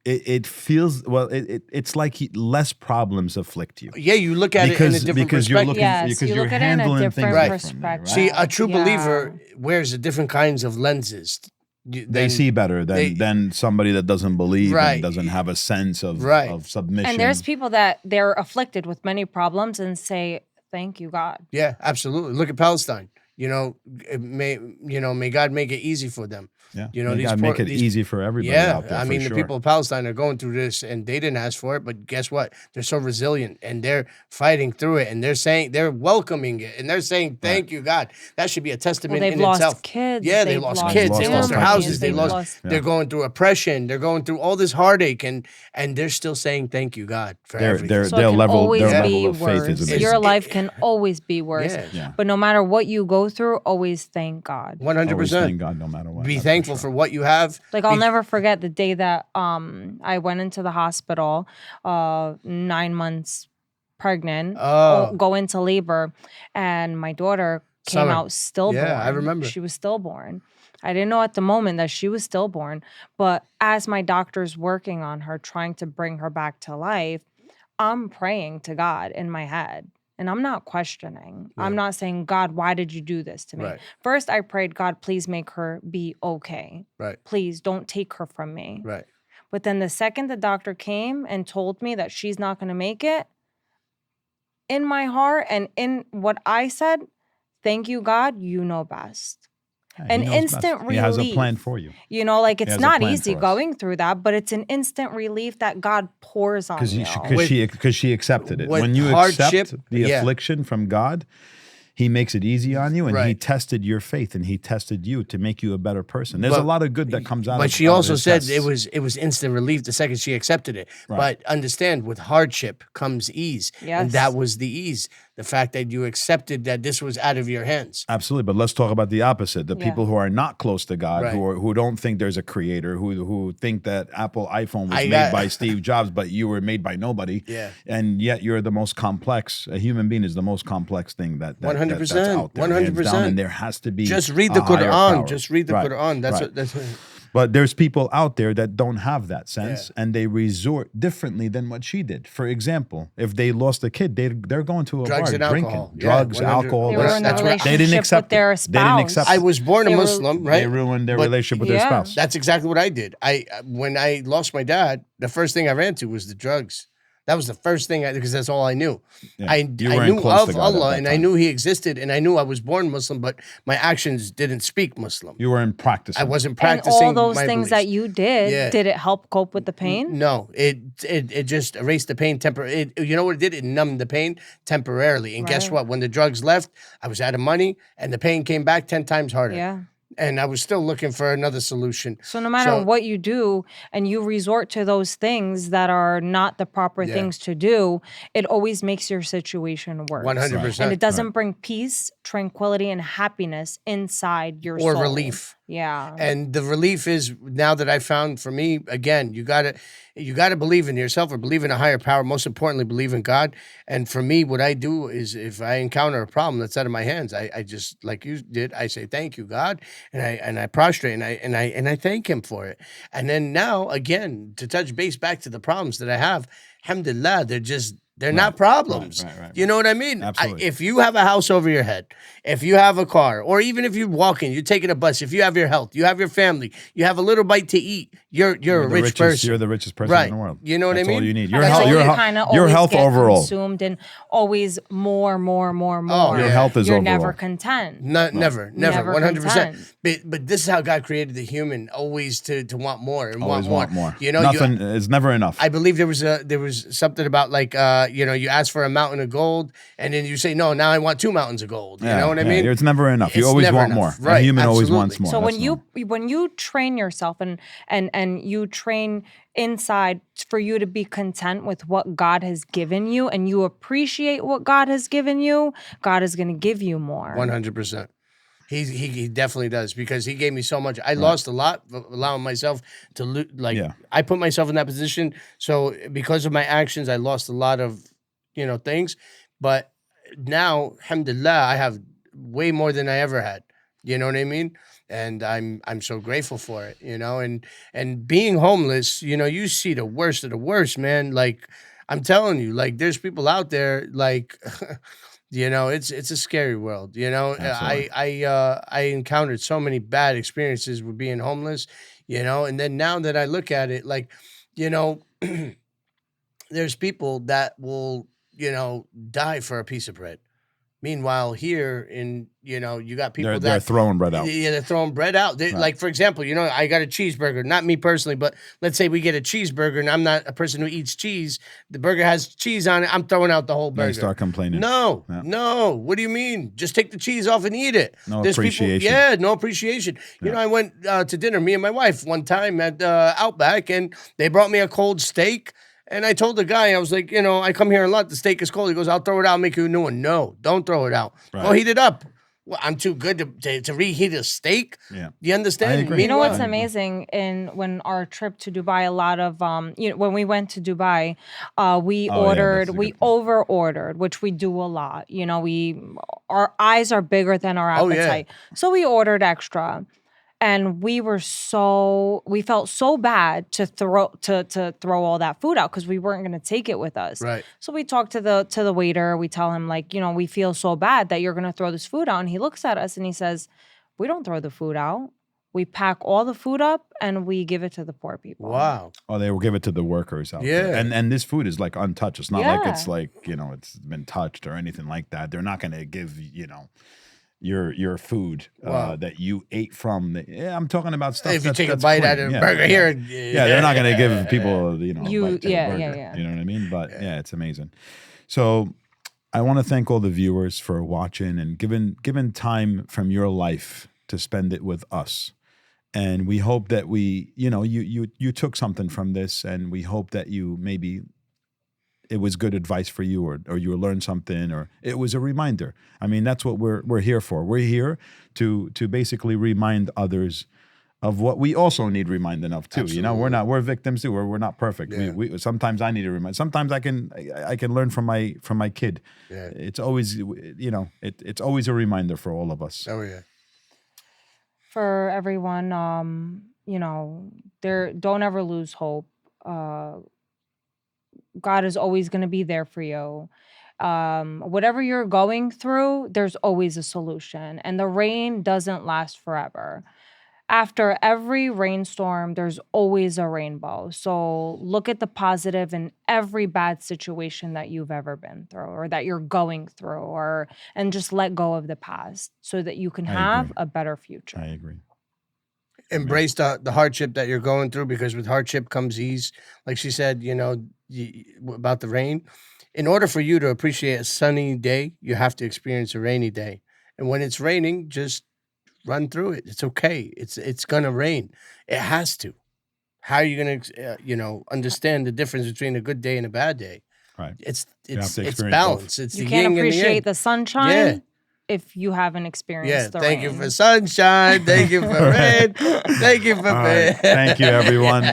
Speaker 1: it feels it's like less problems afflict you.
Speaker 3: yeah, you look at it in a different
Speaker 1: because you're
Speaker 3: perspective.
Speaker 1: looking
Speaker 2: Yes,
Speaker 1: because
Speaker 2: you
Speaker 1: you're
Speaker 2: look at it in a
Speaker 1: handling things
Speaker 2: different
Speaker 3: Right.
Speaker 1: differently,
Speaker 2: perspective.
Speaker 3: See,
Speaker 1: right?
Speaker 3: a true
Speaker 2: Yeah.
Speaker 3: believer wears a different kinds of lenses.
Speaker 1: They see better than somebody that doesn't believe
Speaker 3: Right.
Speaker 1: and doesn't have a sense of submission.
Speaker 2: And there's people that they're afflicted with many problems and say, "Thank you, God."
Speaker 3: Yeah, absolutely. Look at Palestine. May God make it easy for them.
Speaker 1: Yeah,
Speaker 3: May
Speaker 1: God make it easy for everybody
Speaker 3: Yeah,
Speaker 1: out there.
Speaker 3: I mean,
Speaker 1: for
Speaker 3: the
Speaker 1: sure.
Speaker 3: people of Palestine are going through this, and they didn't ask for it. But guess what? They're so resilient, and they're fighting through it, and they're welcoming it, and they're saying, "Thank you, God." That should be a testament
Speaker 2: They've
Speaker 3: in
Speaker 2: lost
Speaker 3: itself.
Speaker 2: kids.
Speaker 3: Yeah, they lost kids. They lost their houses. They lost. They're going through oppression. They're going through all this heartache, and they're still saying, "Thank you, God," for everything.
Speaker 2: So it can always be
Speaker 1: of faith is
Speaker 2: worse.
Speaker 1: amazing.
Speaker 2: Your life can always be worse.
Speaker 3: Yeah.
Speaker 2: But no matter what you go through, always thank God.
Speaker 3: 100%.
Speaker 1: Thank God, no matter what.
Speaker 3: Be thankful for what you have.
Speaker 2: Like I'll never forget the day that I went into the hospital, 9 months pregnant, go into labor, and my daughter came out stillborn.
Speaker 3: Yeah, I remember.
Speaker 2: She was stillborn. I didn't know at the moment that she was stillborn, but as my doctor's working on her, trying to bring her back to life, I'm praying to God in my head. And I'm not questioning.
Speaker 3: Yeah.
Speaker 2: I'm not saying, "God, why did you do this to me?"
Speaker 3: Right.
Speaker 2: First, I prayed, "God, please make her be okay.
Speaker 3: Right.
Speaker 2: Please don't take her from me."
Speaker 3: Right.
Speaker 2: But then the second the doctor came and told me that she's not going to make it, in my heart and in what I said, "Thank you, God, you know best." An instant relief.
Speaker 1: He has a plan for you.
Speaker 2: Like it's not easy going through that, but it's an instant relief that God pours on you.
Speaker 1: Because she accepted it. When you accept the affliction from God, He makes it easy on you, and He tested your faith, and He tested you to make you a better person. There's a lot of good that comes out of it.
Speaker 3: But she also said it was instant relief the second she accepted it. Right. But understand, with hardship comes ease. Yes. And that was the ease. The fact that you accepted that this was out of your hands.
Speaker 1: Absolutely. But let's talk about the opposite. The people who are not close to God, who don't think there's a creator, who think that Apple iPhone was made by Steve Jobs, but you were made by nobody.
Speaker 3: Yeah.
Speaker 1: And yet you're the most complex. A human being is the most complex thing that's out there.
Speaker 3: 100%.
Speaker 1: And there has to be
Speaker 3: just read the Quran. Just read the Quran. That's
Speaker 1: But there's people out there that don't have that sense, and they resort differently than what she did. For example, if they lost a kid, they're going to a
Speaker 3: drugs
Speaker 1: bar
Speaker 3: and
Speaker 1: drinking,
Speaker 3: alcohol.
Speaker 1: drugs, alcohol.
Speaker 2: They were in a relationship
Speaker 1: they didn't accept
Speaker 2: with their
Speaker 1: it.
Speaker 2: spouse.
Speaker 1: They didn't accept
Speaker 3: I was born a Muslim, right?
Speaker 1: They ruined their relationship with their spouse.
Speaker 3: That's exactly what I did. When I lost my dad, the first thing I ran to was the drugs. That was the first thing because that's all I knew.
Speaker 1: Yeah.
Speaker 3: I knew of Allah and I knew He existed and I knew I was born Muslim, but my actions didn't speak Muslim.
Speaker 1: You weren't practicing.
Speaker 3: I wasn't practicing.
Speaker 2: And all those things
Speaker 3: beliefs.
Speaker 2: that you did it help cope with the pain?
Speaker 3: No, it just erased the pain temporarily. You know what it did? It numbed the pain temporarily. And guess what? When the drugs left, I was out of money and the pain came back 10 times harder.
Speaker 2: Yeah.
Speaker 3: And I was still looking for another solution.
Speaker 2: So no matter what you do and you resort to those things that are not the proper things to do, it always makes your situation worse.
Speaker 3: 100%.
Speaker 2: And it doesn't bring peace, tranquility, and happiness inside your soul.
Speaker 3: Or relief.
Speaker 2: Yeah.
Speaker 3: And the relief is, now that I found, for me, again, you gotta believe in yourself or believe in a higher power. Most importantly, believe in God. And for me, what I do is if I encounter a problem that's out of my hands, I just, like you did, I say, "Thank you, God." And I prostrate and I thank Him for it. And then now, again, to touch base back to the problems that I have, alhamdulillah, they're not problems.
Speaker 1: Right.
Speaker 3: You know what I mean?
Speaker 1: Absolutely.
Speaker 3: If you have a house over your head, if you have a car, or even if you're walking, you're taking a bus, if you have your health, you have your family, you have a little bite to eat, you're a rich person.
Speaker 1: You're the richest person in the world.
Speaker 3: You know what I mean?
Speaker 1: All you need.
Speaker 2: Your health overall. Consumed and always more.
Speaker 1: Your health is
Speaker 2: You're
Speaker 1: overall.
Speaker 2: never content.
Speaker 3: Never, 100%. But this is how God created the human, always to want more and
Speaker 1: always want more.
Speaker 3: You know,
Speaker 1: nothing is never enough.
Speaker 3: I believe there was something about like you ask for a mountain of gold, and then you say, "No, now I want 2 mountains of gold." You know what I mean?
Speaker 1: It's never enough. You always want more.
Speaker 3: Right,
Speaker 1: a human always wants more.
Speaker 2: So when you train yourself and you train inside for you to be content with what God has given you, and you appreciate what God has given you, God is going to give you more.
Speaker 3: 100%. He definitely does, because He gave me so much. I lost a lot, allowing myself to lose. I put myself in that position. So because of my actions, I lost a lot of, things. But now, alhamdulillah, I have way more than I ever had. You know what I mean? And I'm so grateful for it, and being homeless, you see the worst of the worst, man. Like, I'm telling you, like, there's people out there, like, it's a scary world.
Speaker 1: Absolutely.
Speaker 3: I encountered so many bad experiences with being homeless, and then now that I look at it, like, you know, there's people that will, die for a piece of bread. Meanwhile, here you got people
Speaker 1: They're
Speaker 3: that
Speaker 1: throwing bread out.
Speaker 3: yeah, they're throwing bread out.
Speaker 1: Right.
Speaker 3: Like, for example, I got a cheeseburger. Not me personally, but let's say we get a cheeseburger, and I'm not a person who eats cheese. The burger has cheese on it. I'm throwing out the whole burger.
Speaker 1: They start complaining.
Speaker 3: No,
Speaker 1: Yeah.
Speaker 3: no. What do you mean? Just take the cheese off and eat it.
Speaker 1: No
Speaker 3: There's
Speaker 1: appreciation.
Speaker 3: People, yeah, no appreciation.
Speaker 1: Yeah.
Speaker 3: I went to dinner, me and my wife, one time at Outback, and they brought me a cold steak. And I told the guy, I was like, I come here a lot. The steak is cold. He goes, I'll throw it out, make you a new one. No, don't throw it out.
Speaker 1: Right.
Speaker 3: Go heat it up. Well, I'm too good to reheat a steak.
Speaker 1: Yeah.
Speaker 3: You understand?
Speaker 1: I agree.
Speaker 2: You know what's
Speaker 1: Meanwhile-
Speaker 2: amazing? When our trip to Dubai, a lot of when we went to Dubai, we
Speaker 1: Oh, yeah,
Speaker 2: ordered,
Speaker 1: that's a
Speaker 2: we
Speaker 1: good point.
Speaker 2: over ordered, which we do a lot. Our eyes are bigger than our
Speaker 3: Oh, yeah.
Speaker 2: appetite, so we ordered extra. And we felt so bad to throw all that food out because we weren't going to take it with us.
Speaker 3: Right.
Speaker 2: So we talked to the waiter. We tell him, like, we feel so bad that you're going to throw this food out. And he looks at us and he says, we don't throw the food out. We pack all the food up and we give it to the poor people.
Speaker 3: Wow.
Speaker 1: Oh, they will give it to the workers out there.
Speaker 3: Yeah.
Speaker 1: And this food is like untouched. It's not like it's
Speaker 2: Yeah.
Speaker 1: like, it's been touched or anything like that. They're not going to give, your food
Speaker 3: Wow.
Speaker 1: that you ate from. I'm talking about stuff.
Speaker 3: If you take a
Speaker 1: that's
Speaker 3: bite
Speaker 1: clean.
Speaker 3: out of a
Speaker 1: Yeah,
Speaker 3: burger
Speaker 1: yeah.
Speaker 3: here.
Speaker 1: Yeah, they're not going to give people, a
Speaker 2: You-
Speaker 1: bite to
Speaker 2: yeah,
Speaker 1: the
Speaker 2: yeah,
Speaker 1: burger.
Speaker 2: yeah.
Speaker 1: You know what I mean? But yeah, it's amazing. So I want to thank all the viewers for watching and giving time from your life to spend it with us. And we hope that you took something from this, and we hope that you maybe it was good advice for you, or you learned something, or it was a reminder. I mean, that's what we're here for. We're here to basically remind others of what we also need reminding of too.
Speaker 3: Absolutely.
Speaker 1: We're victims too. We're not perfect.
Speaker 3: Yeah.
Speaker 1: We sometimes I need to remind. Sometimes I can learn from my kid.
Speaker 3: Yeah.
Speaker 1: It's always it's always a reminder for all of us.
Speaker 3: Oh, yeah.
Speaker 2: For everyone, don't ever lose hope. God is always going to be there for you. Whatever you're going through, there's always a solution, and the rain doesn't last forever. After every rainstorm, there's always a rainbow. So look at the positive in every bad situation that you've ever been through or that you're going through, and just let go of the past so that you can
Speaker 1: I
Speaker 2: have
Speaker 1: agree.
Speaker 2: a better future.
Speaker 1: I agree.
Speaker 3: Embrace the hardship that you're going through, because with hardship comes ease. Like she said, about the rain. In order for you to appreciate a sunny day, you have to experience a rainy day. And when it's raining, just run through it. It's okay. It's gonna rain. It has to. How are you gonna understand the difference between a good day and a bad day?
Speaker 1: Right.
Speaker 3: It's
Speaker 1: have to
Speaker 3: it's
Speaker 1: experience
Speaker 3: balance. It's
Speaker 2: You
Speaker 3: the
Speaker 2: can't
Speaker 3: yin and the
Speaker 2: appreciate
Speaker 3: yang.
Speaker 2: the sunshine
Speaker 3: Yeah.
Speaker 2: if you haven't experienced the
Speaker 3: Thank
Speaker 2: rain.
Speaker 3: you for sunshine. Thank you for rain. Thank you for
Speaker 1: All right. Thank you, everyone.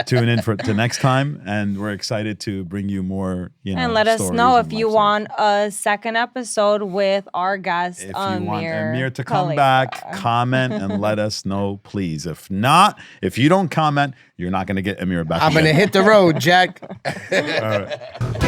Speaker 1: Tune in to next time, and we're excited to bring you more.
Speaker 2: And let us
Speaker 1: stories
Speaker 2: know
Speaker 1: and
Speaker 2: if you
Speaker 1: life
Speaker 2: want a second episode with our guest,
Speaker 1: stories. If you want
Speaker 2: Ameer
Speaker 1: Amir to come
Speaker 2: Khalaifeh.
Speaker 1: back, comment and let us know, please. If not, if you don't comment, you're not going to get Amir back.
Speaker 3: I'm
Speaker 1: again.
Speaker 3: gonna hit the road, Jack.
Speaker 1: All right.